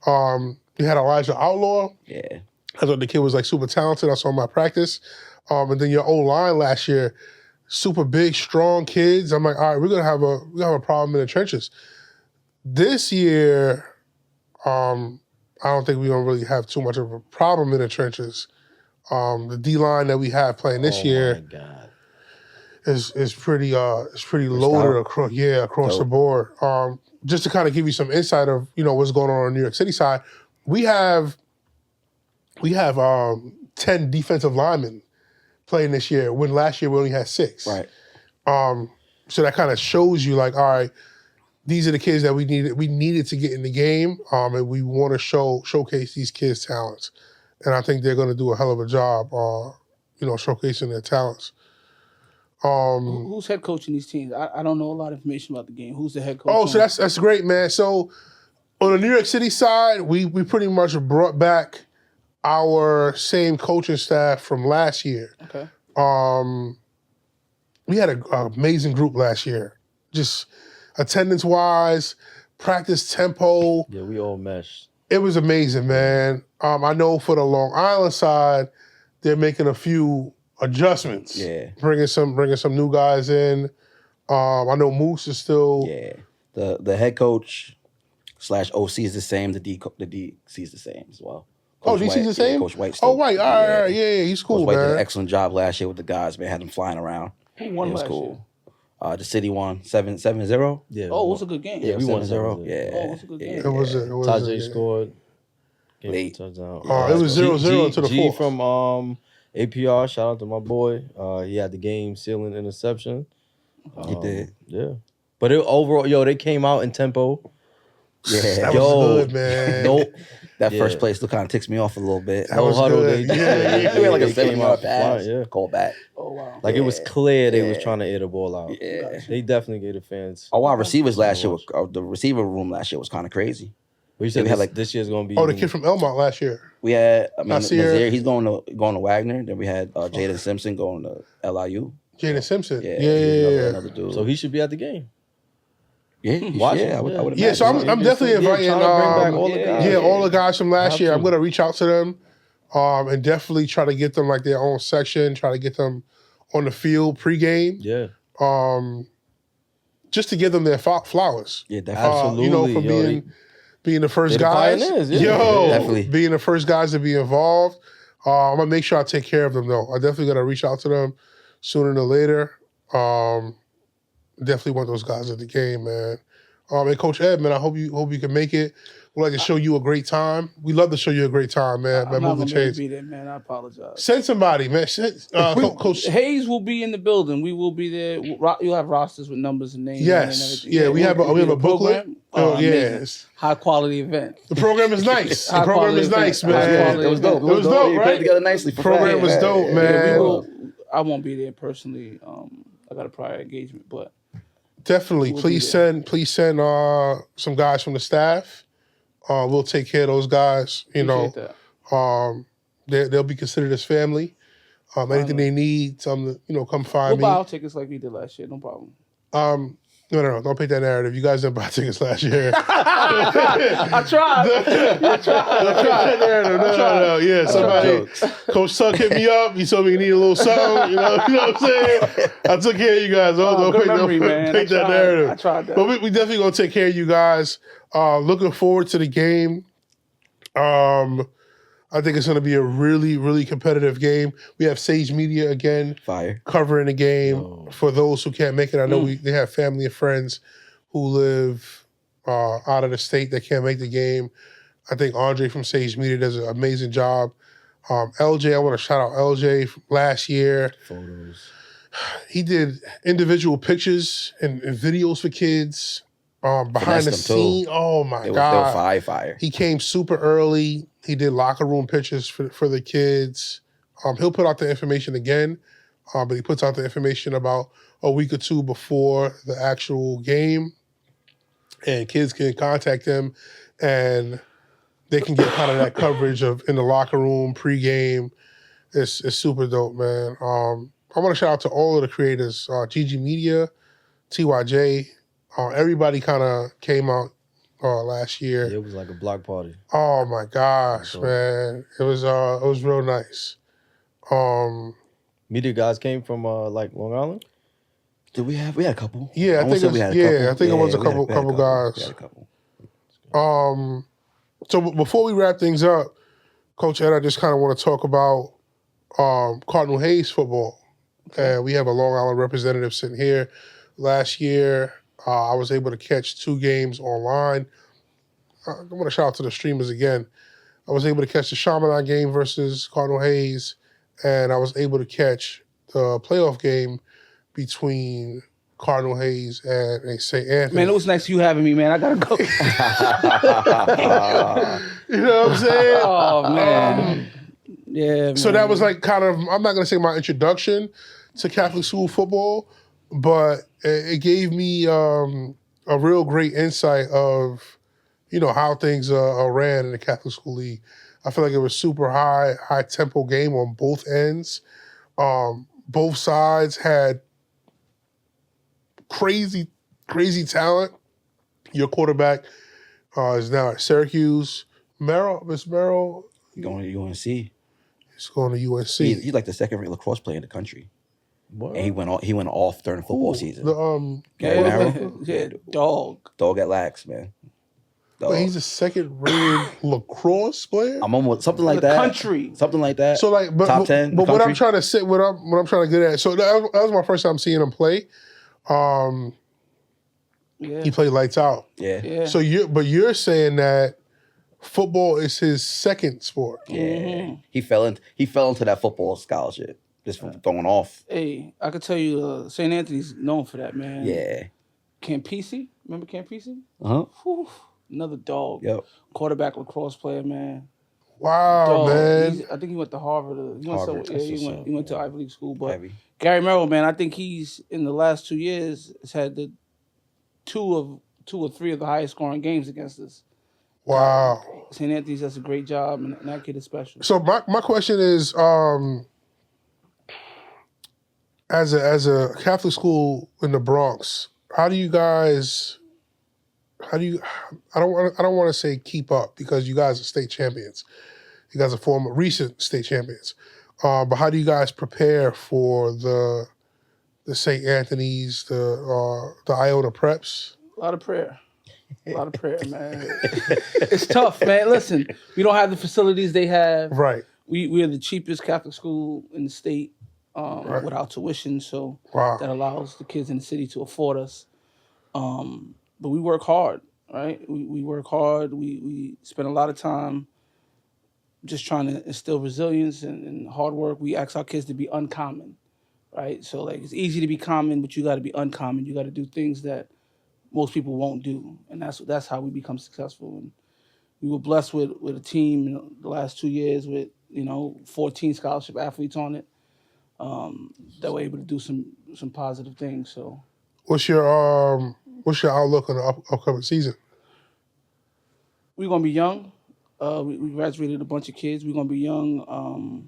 You had Elijah Outlaw. Yeah. I thought the kid was like super talented. I saw him at practice. And then your O-line last year, super big, strong kids. I'm like, all right, we're gonna have a problem in the trenches. This year, I don't think we're gonna really have too much of a problem in the trenches. The D-line that we have playing this year My God. is pretty loaded across the board. Just to kind of give you some insight of what's going on the New York City side, we have 10 defensive linemen playing this year. When last year we only had 6. Right. So that kind of shows you like, all right, these are the kids that we needed to get in the game, and we want to showcase these kids' talents. And I think they're going to do a hell of a job, showcasing their talents. Who's head coaching these teams? I don't know a lot of information about the game. Who's the head coach? Oh, so that's great, man. So on the New York City side, we pretty much brought back our same coaching staff from last year. Okay. We had an amazing group last year, just attendance-wise, practice tempo. Yeah, we all meshed. It was amazing, man. I know for the Long Island side, they're making a few adjustments. Yeah. Bringing some new guys in. I know Moose is still. Yeah. The head coach / OC is the same. The DC is the same as well. Coach DC's the same? Yeah, Coach White. Oh, right. All right. Yeah, he's cool, Coach White man. did an excellent job last year with the guys, man. Had them flying around. Who won It was last cool. The city won 7-0. Yeah. Oh, it was a good game. Yeah, we won 0. 7-0. Yeah. Oh, it was a good game. It was Tajay scored. Gave Late. a touchdown. It was 0-0 to the G fourth. from APR. Shout out to my boy. He had the game sealing interception. He did. Yeah. But overall, they came out in tempo. Yeah. That was good, man. That Yeah. first place still kind of ticks me off a little bit. That was huddle. good. They We had like a they 7-yard came pass. out flying, yeah. Call back. Oh wow. Like it was clear they was Yeah. trying to air the ball out. Yeah. They definitely gave the fans. Our wide receivers last year, the receiver room last year was kind of crazy. But you said we had, this year's gonna be. Oh, the kid from Elmont last year. We had, Nasir. Nazir, he's going to Wagner. Then we had Jaden Simpson going to LIU. Jaden Simpson. Yeah, Yeah. Another dude. So he should be at the game. yeah, Watch yeah, him. I would Yeah. imagine. Yeah, so I'm definitely inviting trying to bring back all the guys. all the guys from last Have year. to. I'm gonna reach out to them, and definitely try to get them like their own section. Try to get them on the field pregame, Yeah, just to give them their flowers. Yeah, definitely. Absolutely. For Yo, being the first They the guys. pioneers, yeah. Yo, Definitely. being the first guys to be involved. I'm gonna make sure I take care of them though. I definitely gotta reach out to them sooner than later. Definitely want those guys at the game, man. And Coach Ed, man, I hope you can make it. We'd like to show you a great time. We love to show you a great time, man. I'm not Moving gonna Chains. be there, man. I apologize. Send somebody, man. Coach. Hayes will be in the building. We will be there. You'll have rosters with numbers and names. Yes. and everything. Yeah, we have a booklet. program. Oh, yeah. Amazing. High quality event. The program is nice. The High program quality is nice, event. High man. quality It was dope. It was dope, You put it right? together nicely. For Program fans. was dope, Yeah, man. I won't be there personally. I got a prior engagement, but Definitely. We'll Please be send some guys from the staff. We'll take care of those guys. You appreciate know, that. they'll be considered as family. Anything they need, come find We'll me. buy our tickets like we did last year. No problem. No, don't paint that narrative. You guys didn't buy tickets last year. I tried. No. Yeah, somebody, Coach Tuck hit me up. He told me he needed a little something. You know what I'm saying? I took care of you guys. Don't good memory, man. paint I that tried. narrative. I tried that. But we definitely gonna take care of you guys. Looking forward to the game. I think it's gonna be a really, really competitive game. We have Sage Media again Fire. covering the game. Oh. For those who can't make it, I know they have family and friends who live out of the state that can't make the game. I think Andre from Sage Media does an amazing job. LJ, I want to shout out LJ from last year. photos. He did individual pictures and videos for kids behind Finessed the them, too. scene. Oh my They were God. fire. He came super early. He did locker room pictures for the kids. He'll put out the information again, but he puts out the information about a week or two before the actual game. And kids can contact him and they can get kind of that coverage of in the locker room, pregame. It's super dope, man. I want to shout out to all of the creators, GG Media, TYJ. Everybody kind of came out last year. It was like a block party. Oh my gosh, So- man! It was real nice. Media guys came from like Long Island. We had a couple. Yeah, I won't think say it was- we had a yeah, couple. I think it was a we had couple guys. We had a couple. So before we wrap things up, Coach Ed, I just kind of want to talk about Cardinal Hayes football. And we have a Long Island representative sitting here. Last year, I was able to catch 2 games online. I want to shout out to the streamers again. I was able to catch the Chaminade game versus Cardinal Hayes, and I was able to catch the playoff game between Cardinal Hayes and St. Anthony. Man, it was nice you having me, man. I gotta go. You know what I'm saying? Oh man. Yeah. So man. that was like kind of, I'm not going to say my introduction to Catholic school football, but it gave me a real great insight of, you know, how things are ran in the Catholic school league. I feel like it was super high tempo game on both ends. Both sides had crazy talent. Your quarterback is now at Syracuse. Miss Merrill, Going to UNC. he's going to UNC. He's like the second-rate lacrosse player in the country. What? And he went off during football season. Gary yeah, Merrill? yeah, dog. Dog at lax, man. Dog. Wait, he's a second-rated lacrosse player. I'm almost something like The that. country. Something like that. So like, but Top 10 But what I'm country? trying to say, what I'm trying to get at. So that was my first time seeing him play. Yeah. He played lights out. Yeah. Yeah. So you're saying that football is his second sport. Yeah. Mm-hmm. He fell into that football scholarship. Just from going off. Hey, I could tell you, St. Anthony's known for that, man. Yeah. Campisi, remember Campisi? Uh-huh. Whew, another dog. Yep. Quarterback lacrosse player, man. Wow, Dog. man. I think he went to Harvard. He went Harvard, somewhere- that's yeah, what's up. he went to Ivy League school. But Heavy. Gary Merrill, man, I think he's in the last 2 years has had the two or three of the highest scoring games against us. Wow. St. Anthony's does a great job, and that kid is special. So my question is, as a Catholic school in the Bronx, I don't want to say keep up because you guys are state champions. You guys are recent state champions. But how do you guys prepare for the St. Anthony's, the Iona Preps? A lot of prayer. A lot of prayer, man. It's tough, man. Listen, we don't have the facilities they have. Right. We are the cheapest Catholic school in the state without tuition, so Wow. that allows the kids in the city to afford us. But we work hard, right? We work hard. We spend a lot of time just trying to instill resilience and hard work. We ask our kids to be uncommon, right? So like it's easy to be common, but you got to be uncommon. You got to do things that most people won't do, and that's how we become successful. And we were blessed with a team the last 2 years with 14 scholarship athletes on it that were able to do some positive things. So What's your outlook on the upcoming season? we're gonna be young. We graduated a bunch of kids. We're gonna be young.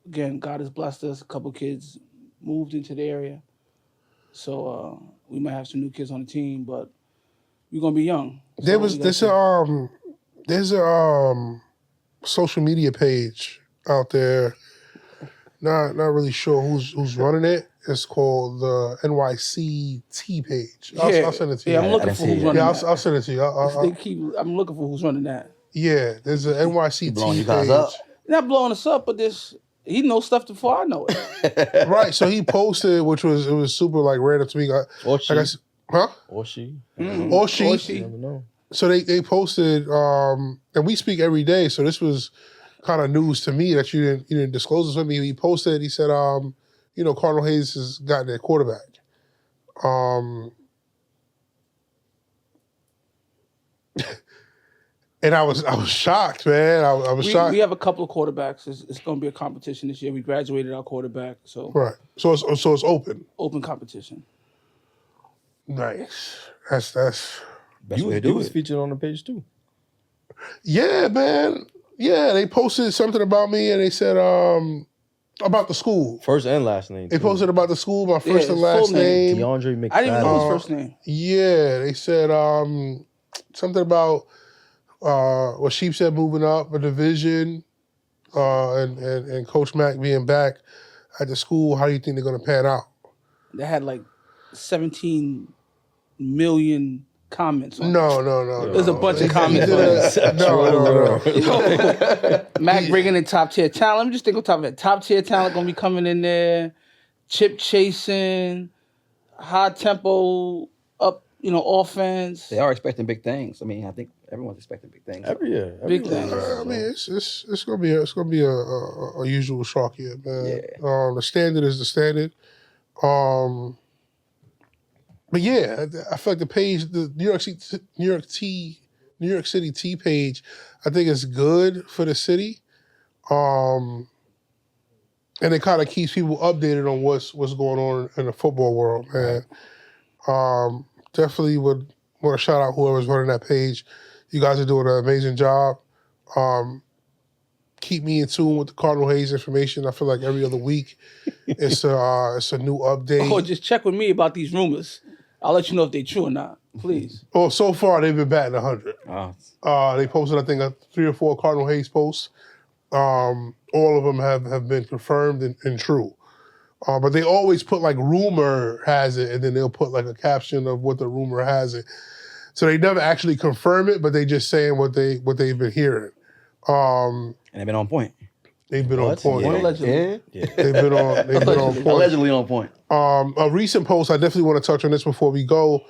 Again, God has blessed us. A couple kids moved into the area, so we might have some new kids on the team, but we're gonna be young. There's a social media page out there. Not really sure who's running it. It's called the NYCT page. I'll send it to you. Yeah, I'm looking for who's running that. I'll send it to you. I'm looking for who's running that. Yeah, there's an NYCT Blowing you page. guys up. Not blowing us up, but he knows stuff before I know it. Right. So he posted, it was super like random to me. Or she. Huh? Or she. Mm-hmm. Or she. You never know. So they posted, and we speak every day. So this was kind of news to me that you didn't disclose this with me. He posted. He said, Cardinal Hayes has gotten their quarterback. And I was shocked, man. I was shocked. We have a couple of quarterbacks. It's going to be a competition this year. We graduated our quarterback, so Right. So it's open. open competition. Nice. That's Best way to You do was it. featured on the page too. yeah, man. Yeah, they posted something about me and they said about the school. First and last name. They too. posted about the school, my first his and last full name. name. DeAndre McFadden. I didn't even know his first name. Yeah, they said something about Sheep said moving up a division, and Coach Mack being back at the school. How do you think they're going to pan out? They had like 17 million comments on it. No. There's a bunch of He comments did on it. no. Mac bringing in top tier talent. Let me just think on top of that. Top tier talent going to be coming in there. Chip chasing, high tempo, up, offense. They are expecting big things. I mean, I think everyone's expecting big things. Every year. Big things. I mean, it's gonna be a usual shock year, man. Yeah. The standard is the standard. But yeah, I feel like the page, the New York City T page, I think it's good for the city. And it kind of keeps people updated on what's going on in the football world, man. Definitely would want to shout out whoever's running that page. You guys are doing an amazing job. Keep me in tune with the Cardinal Hayes information. I feel like every other week it's a new update. Oh, just check with me about these rumors. I'll let you know if they're true or not. Please. Oh, so far they've been batting 100. They posted, I think, 3 or 4 Cardinal Hayes posts. All of them have been confirmed and true. But they always put like rumor has it, and then they'll put like a caption of what the rumor has it. So they never actually confirm it, but they just saying what they've been hearing. And they've been on point. They've been on point. Yeah. Allegedly. Yeah. They've been on point. Allegedly on point. A recent post, I definitely want to touch on this before we go.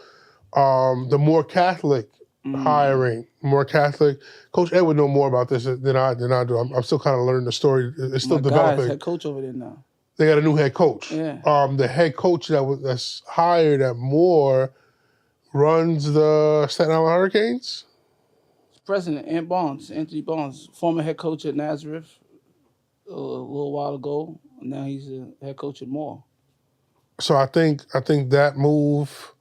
The more Catholic hiring, more Catholic. Coach Ed would know more about this than I do. I'm still kind of learning the story. It's still developing. Guy's head coach over there now. They got a new head coach. Yeah. The head coach that's hired at Moore runs the Staten Island Hurricanes. President Anthony Barnes, former head coach at Nazareth a little while ago. Now he's a head coach at Moore. So I think that move.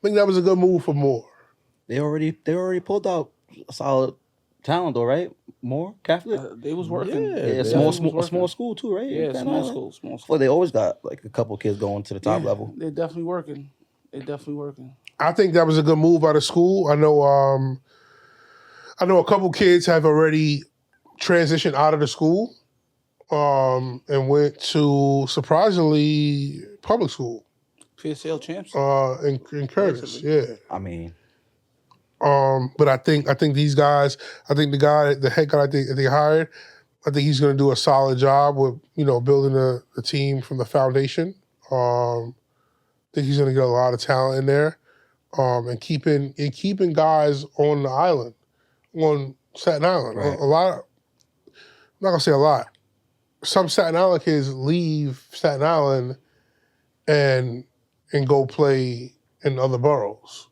I think that was a good move for Moore. They already pulled out a solid talent, though, right? More Catholic. They was working. Yeah, small school too, right? Yeah, small school. Well, they always got like a couple kids going to the top level. They're definitely working. I think that was a good move by the school. I know a couple kids have already transitioned out of the school and went to, surprisingly, public school. PSL champs. In Curtis, yeah. I mean, but I think these guys, the head guy they hired, I think he's going to do a solid job with building the team from the foundation. I think he's going to get a lot of talent in there, and keeping guys on the island, on Staten Island. Right. A lot. I'm not gonna say a lot. Some Staten Island kids leave Staten Island and go play in other boroughs.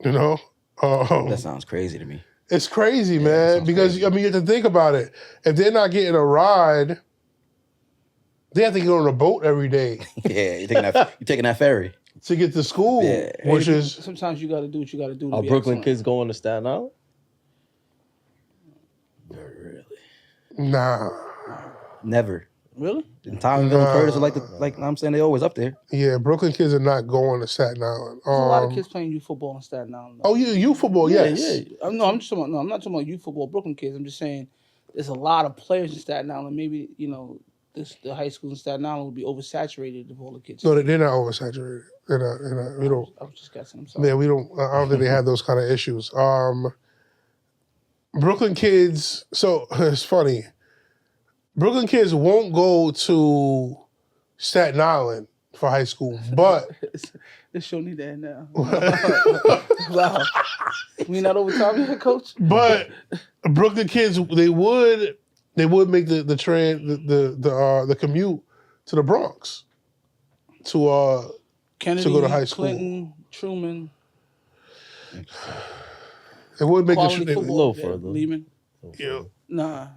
that sounds crazy to me. It's crazy, man. Because crazy. I mean, you have to think about it. If they're not getting a ride, they have to get on a boat every day. Yeah, you're taking that ferry to get to school, which is sometimes you got to do what you got to do. Are Brooklyn kids going to Staten Island? Very rarely. Nah. Never. Really? And Tommyville and Curtis are like I'm saying, they always up there. Yeah, Brooklyn kids are not going to Staten Island. There's a lot of kids playing youth football in Staten Island. Though. Oh, yeah, youth football, yes. Yeah. I'm not talking about youth football, Brooklyn kids. I'm just saying there's a lot of players in Staten Island. Maybe, the high schools in Staten Island would be oversaturated if all the kids. No, they're not oversaturated. They're not. We don't. I was just guessing. I'm sorry. Yeah, we don't. I don't think they have those kind of issues. Brooklyn kids. So it's funny. Brooklyn kids won't go to Staten Island for high school, but this show need to end now. Wow, we not overtime yet, Coach. But Brooklyn kids, they would make the commute to the Bronx to Kennedy, to go to high school. Clinton, Truman. It would make Quality the football, a little further. Lehman. Yeah. Nah,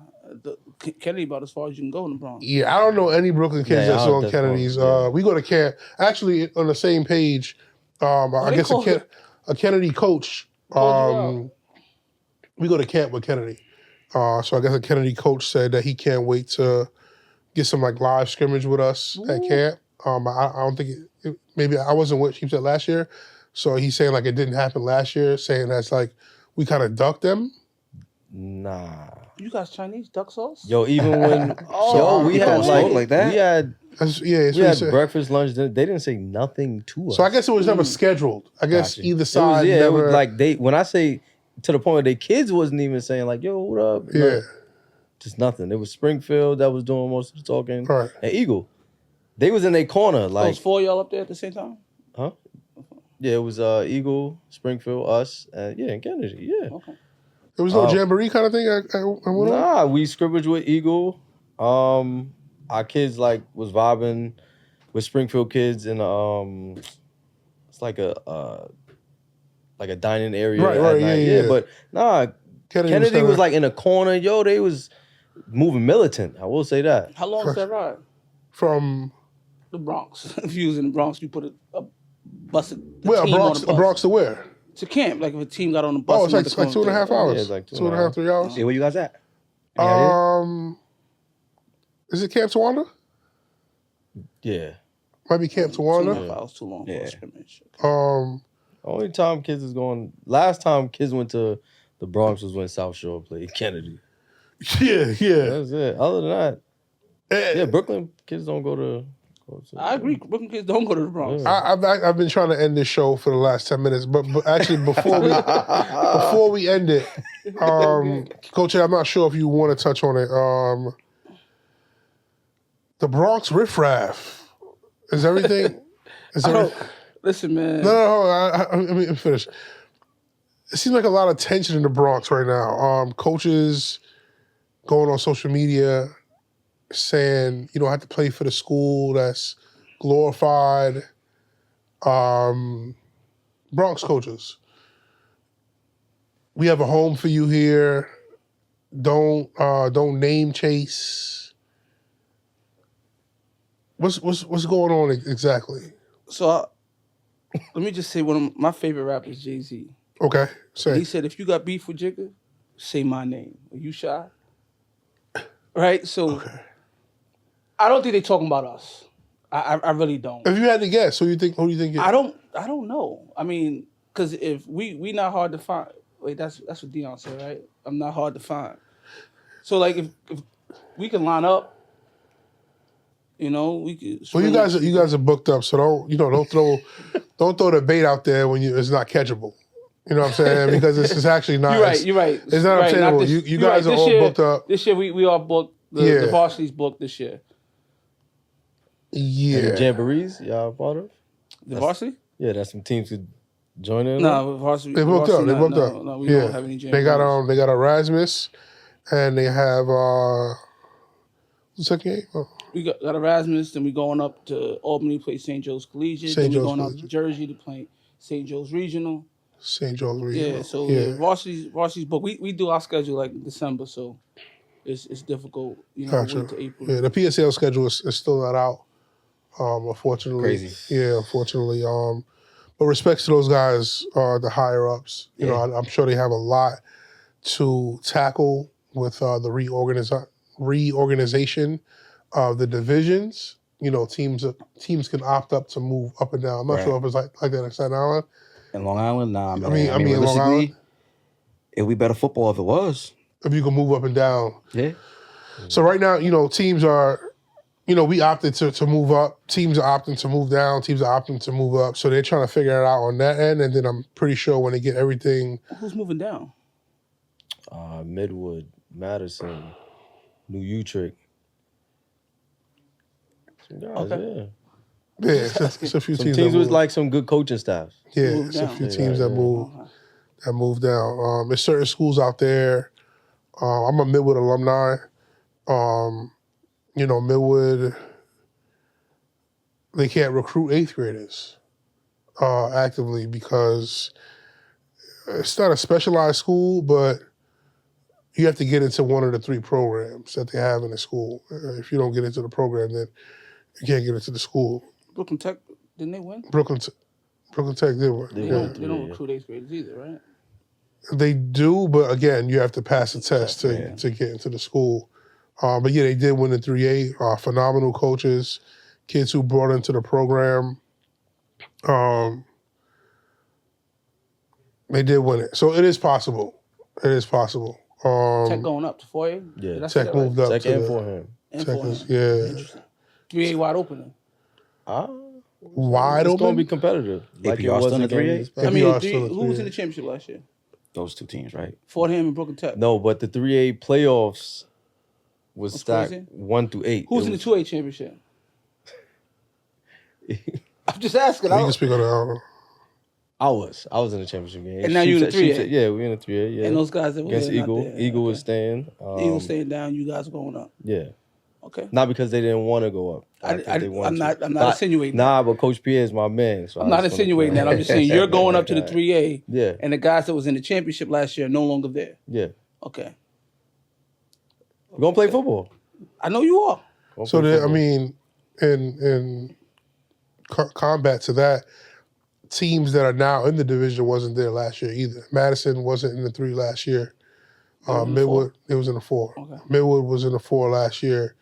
Kennedy about as far as you can go in the Bronx. Yeah, I don't know any Brooklyn kids that's on Kennedy's. We go to camp. Actually, on the same page, I guess a Kennedy coach. We go to camp with Kennedy. So I guess a Kennedy coach said that he can't wait to get some like live scrimmage with us at camp. I don't think maybe I wasn't with. He said last year, so he's saying like it didn't happen last year. Saying that's like we kind of ducked them. Nah. You guys Chinese duck sauce? Yo, even when we had like that. We had we had breakfast, lunch, dinner. They didn't say nothing to us. So I guess it was never scheduled. I guess either side it was like when I say to the point where their kids wasn't even saying like, yo, what up? Yeah. Just nothing. It was Springfield that was doing most of the talking. Right. And Eagle. They was in their corner. Like, was 4 of y'all up there at the same time? Huh? Yeah, it was Eagle, Springfield, us, and and Kennedy. Yeah. Okay. There was no jamboree kind of thing. Nah, we scrimmaged with Eagle. Our kids was vibing with Springfield kids in it's like a dining area. Right, at right, night. yeah. But nah, Kennedy was like in a corner. Yo, they was moving militant. I will say that. How long is that ride? From The Bronx. If you was in the Bronx, you put a bus. where? Team Bronx, on the bus. Bronx to where? To camp. Like if a team got on the bus. Oh, and went it's to like 2.5 Columbia. hours. Yeah, it's like 2.5, 3 hours. Hey, where you guys at? Any idea? Is it Camp Tawanda? Yeah. Might be Camp 2.5 Tawanda. hours too long for Yeah. a scrimmage. Only time kids is going. Last time kids went to the Bronx was when South Shore played Kennedy. Yeah, yeah. That's it. Other than that, yeah, Brooklyn kids don't go to. I agree. Brooklyn kids don't go to the Bronx. Yeah. I've been trying to end this show for the last 10 minutes, but actually before we end it, Coach Ed, I'm not sure if you want to touch on it. The Bronx riffraff is everything. Listen, man. No, let me finish. It seems like a lot of tension in the Bronx right now. Coaches going on social media saying you don't have to play for the school that's glorified. Bronx coaches, we have a home for you here. Don't name chase. What's going on exactly? So let me just say one of my favorite rappers, Jay-Z. Okay, say. He said, if you got beef with Jigga, say my name. Are you shy? Right? So I don't think they're talking about us. I really don't. If you had to guess, who do you think? I don't know. I mean, because if we not hard to find. Wait, that's what Deion said, right? I'm not hard to find. So like if we can line up, we could. Well, you guys are booked up, so don't throw the bait out there when it's not catchable. You know what I'm saying? Because it's actually not. You're right. It's not obtainable. You guys are all booked up. This year we are booked. The varsity's booked this year. Yeah. And the Jamborees, y'all part of? The varsity? Yeah, that's some teams could join in. No, varsity. They booked up. No, we don't have any jamborees. They got Erasmus, and they have what's the second game? Oh. We got Erasmus, then we going up to Albany to play St. Joe's Collegiate. Then we going out to Jersey to play St. Joe's Regional. St. Joe's Regional. Yeah, so varsity's booked. We do our schedule like in December, so it's difficult. Gotcha. Wait to April. Yeah, the PSL schedule is still not out. Unfortunately. Crazy. Yeah, unfortunately. But respects to those guys, the higher ups. You know, I'm sure they have a lot to tackle with the reorganization of the divisions. You know, teams can opt up to move up and down. I'm not sure if it's like that in Staten Island. In Long Island, nah, man. I mean in Long Island, it'd be better football if it was. if you can move up and down. Yeah. So right now, teams are, we opted to move up. Teams are opting to move down. Teams are opting to move up. So they're trying to figure it out on that end. And then I'm pretty sure when they get everything. Who's moving down? Midwood, Madison, New Utrecht. Some guys, Yeah, it's a few Some teams. teams that with move. like some good coaching staffs. Yeah, Move it's a down. few teams that move down. There's certain schools out there. I'm a Midwood alumni. Midwood, they can't recruit 8th graders actively because it's not a specialized school, but you have to get into one of the 3 programs that they have in the school. If you don't get into the program, then you can't get into the school. Brooklyn Tech, didn't they win? Brooklyn Tech did win. They Yeah. don't recruit 8th graders either, right? They do, but again, you have to pass a test to get into the school. But yeah, they did win the 3A. Phenomenal coaches, kids who brought into the program. They did win it. So it is possible. It is possible. Tech going up to 4A? Yeah. Did I say Tech that right? moved up Tech to and the Foreham. And Tech 4A. is, yeah. Interesting. 3A wide open then. Wide It's open. going to be competitive. Like it APR was still in the against 3A? I mean, APR still a who was 3A. in the championship last year? Those 2 teams, right? Fordham and Brooklyn Tech. No, but the 3A playoffs was What's stacked crazy? 1 through 8. Who's in the 2A championship? I'm just asking. You can speak on that. I was in the championship game. And now you in the 3A? Yeah, we're in the 3A. Yeah, And those guys that were against there, not Eagle. there. Eagle Okay. was staying. Eagles staying down, you guys going up. Yeah. Okay. Not because they didn't want to go up. I'm not insinuating that. Nah, but Coach Pierre is my man. So I'm not insinuating that. I'm just saying you're going up to the 3A. Yeah. And the guys that was in the championship last year are no longer there. Yeah. Okay. We're going to play football. I know you are. So, I mean, in combat to that, teams that are now in the division wasn't there last year either. Madison wasn't in the 3 last year. Midwood, it was in the 4. Okay. Midwood was in the 4 last year.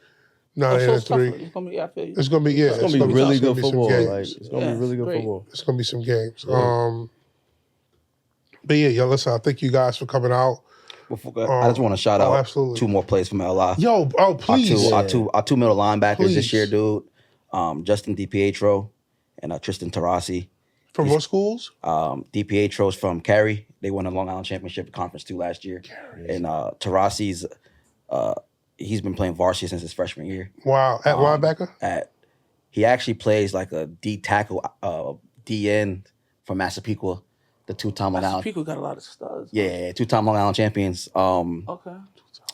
Now they're in the 3. It's gonna be. I feel you. It's gonna be It's going to be really good football. Games. It's going to be really good football. It's gonna be some games. Yeah. But yeah, listen, I thank you guys for coming out. I just want to shout out absolutely. 2 more players from LI. Please. Our two middle linebackers Please. this year, dude. Justin DiPietro and Tristan Tarasi. From what schools? DiPietro's from Cary. They won a Long Island Championship Conference 2 last year. And Tarasi's, he's been playing varsity since his freshman year. Wow. At linebacker? He actually plays like a D tackle, D end from Massapequa, the 2-time Long Island. Massapequa got a lot of studs. Yeah, 2-time Long Island champions. Okay.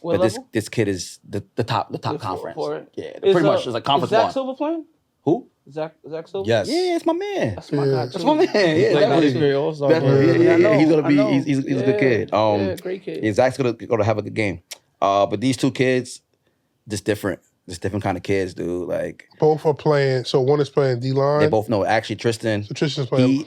What But level? this kid is the top conference. For it. Yeah, pretty much it's like conference is Zach one. Silver playing? Who? Zach Silver? Yes. Yeah, it's my man. That's my guy. That's my man. Yeah, Like definitely. ninth grade All-Star. Definitely. I know, He's gonna be. I know. He's a good kid. Yeah, great kid. Yeah, Zach's gonna have a good game. But these 2 kids, just different kind of kids, dude. Like Both are playing. So one is playing D-line. they both know. Actually, Tristan. So Tristan's playing.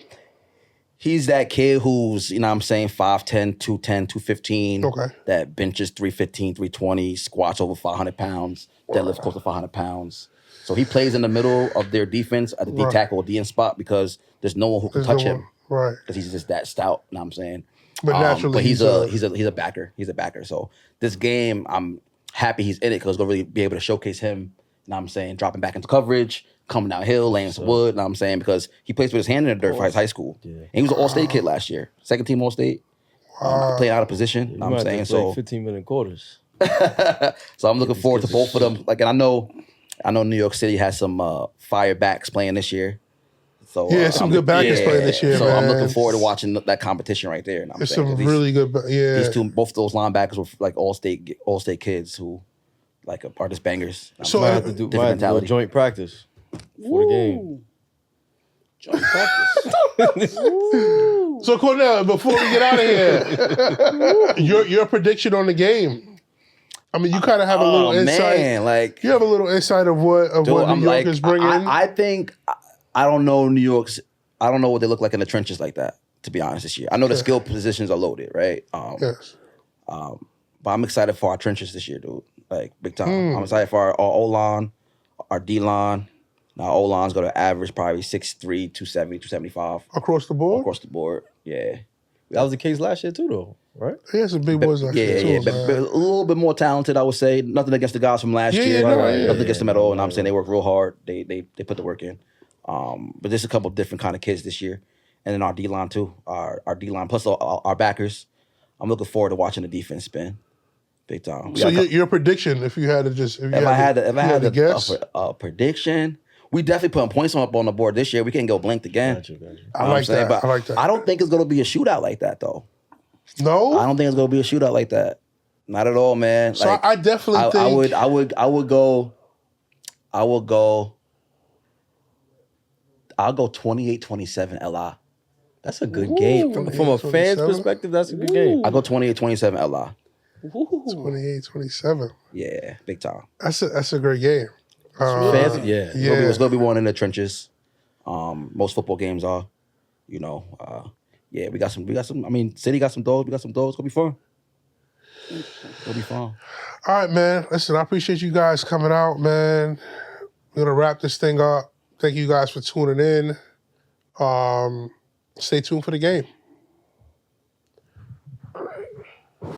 He's that kid who's, you know what I'm saying, 5'10", 210, 215. Okay. That benches 315, 320, squats over 500 pounds, deadlifts close to 500 pounds. So he plays in the middle of their defense at the D tackle or D end spot because there's no one who can touch him. Right. Because he's just that stout, you know what I'm saying? But naturally, but he's a backer. He's a backer. So this game, I'm happy he's in it because going to really be able to showcase him, you know what I'm saying, dropping back into coverage, coming downhill, laying some wood, you know what I'm saying? Because he plays with his hand in the dirt for his high school. Yeah. And he was an all-state kid last year. Second team all-state. Playing out of position, you know what I'm saying? So 15-minute quarters. So I'm looking forward to both of them. Like, and I know New York City has some fire backs playing this year. So some good backers playing this year, so man. I'm looking forward to watching that competition right there. You know what I'm It's saying? some really good, These 2, both those linebackers were like all-state kids who like are just bangers. So Might have to do a joint practice for the game. Joint practice. So Cornell, before we get out of here, your prediction on the game. I mean, you kind of have a little insight. Man, like you have a little insight of what New York is bringing. I think I don't know New York's. I don't know what they look like in the trenches like that. To be honest, this year, I know the skill positions are loaded, right? Yes. But I'm excited for our trenches this year, dude. Like big time. I'm excited for our O-line, our D-line. Now O-line's going to average probably 6'3", 270, 275. Across the board? Across the board, yeah. That was the case last year too, though, right? He had some big boys last year too, but a little bit more talented, I would say. Nothing against the guys from last year. Nothing against them at all. And I'm saying they work real hard. They put the work in. But there's a couple different kind of kids this year. And then our D-line too. Our D-line plus our backers. I'm looking forward to watching the defense spin. Big time. So your prediction, if you had to just... If I had a prediction... We definitely putting points up on the board this year. We can't go blinked again. Gotcha. I like that. But I like that. I don't think it's going to be a shootout like that, though. No? I don't think it's going to be a shootout like that. Not at all, man. So like, I definitely think... I would go... I'll go 28-27 LI. That's a good game. From a fan's perspective, that's a good game. I'll go 28-27 LI. 28-27. Yeah, big time. That's a great game. Fans, It's going to be one in the trenches. Most football games are. You know, we got some. I mean, City got some dogs. We got some dogs. It's going to be fun. It's going to be fun. All right, man. Listen, I appreciate you guys coming out, man. We're going to wrap this thing up. Thank you guys for tuning in. Stay tuned for the game.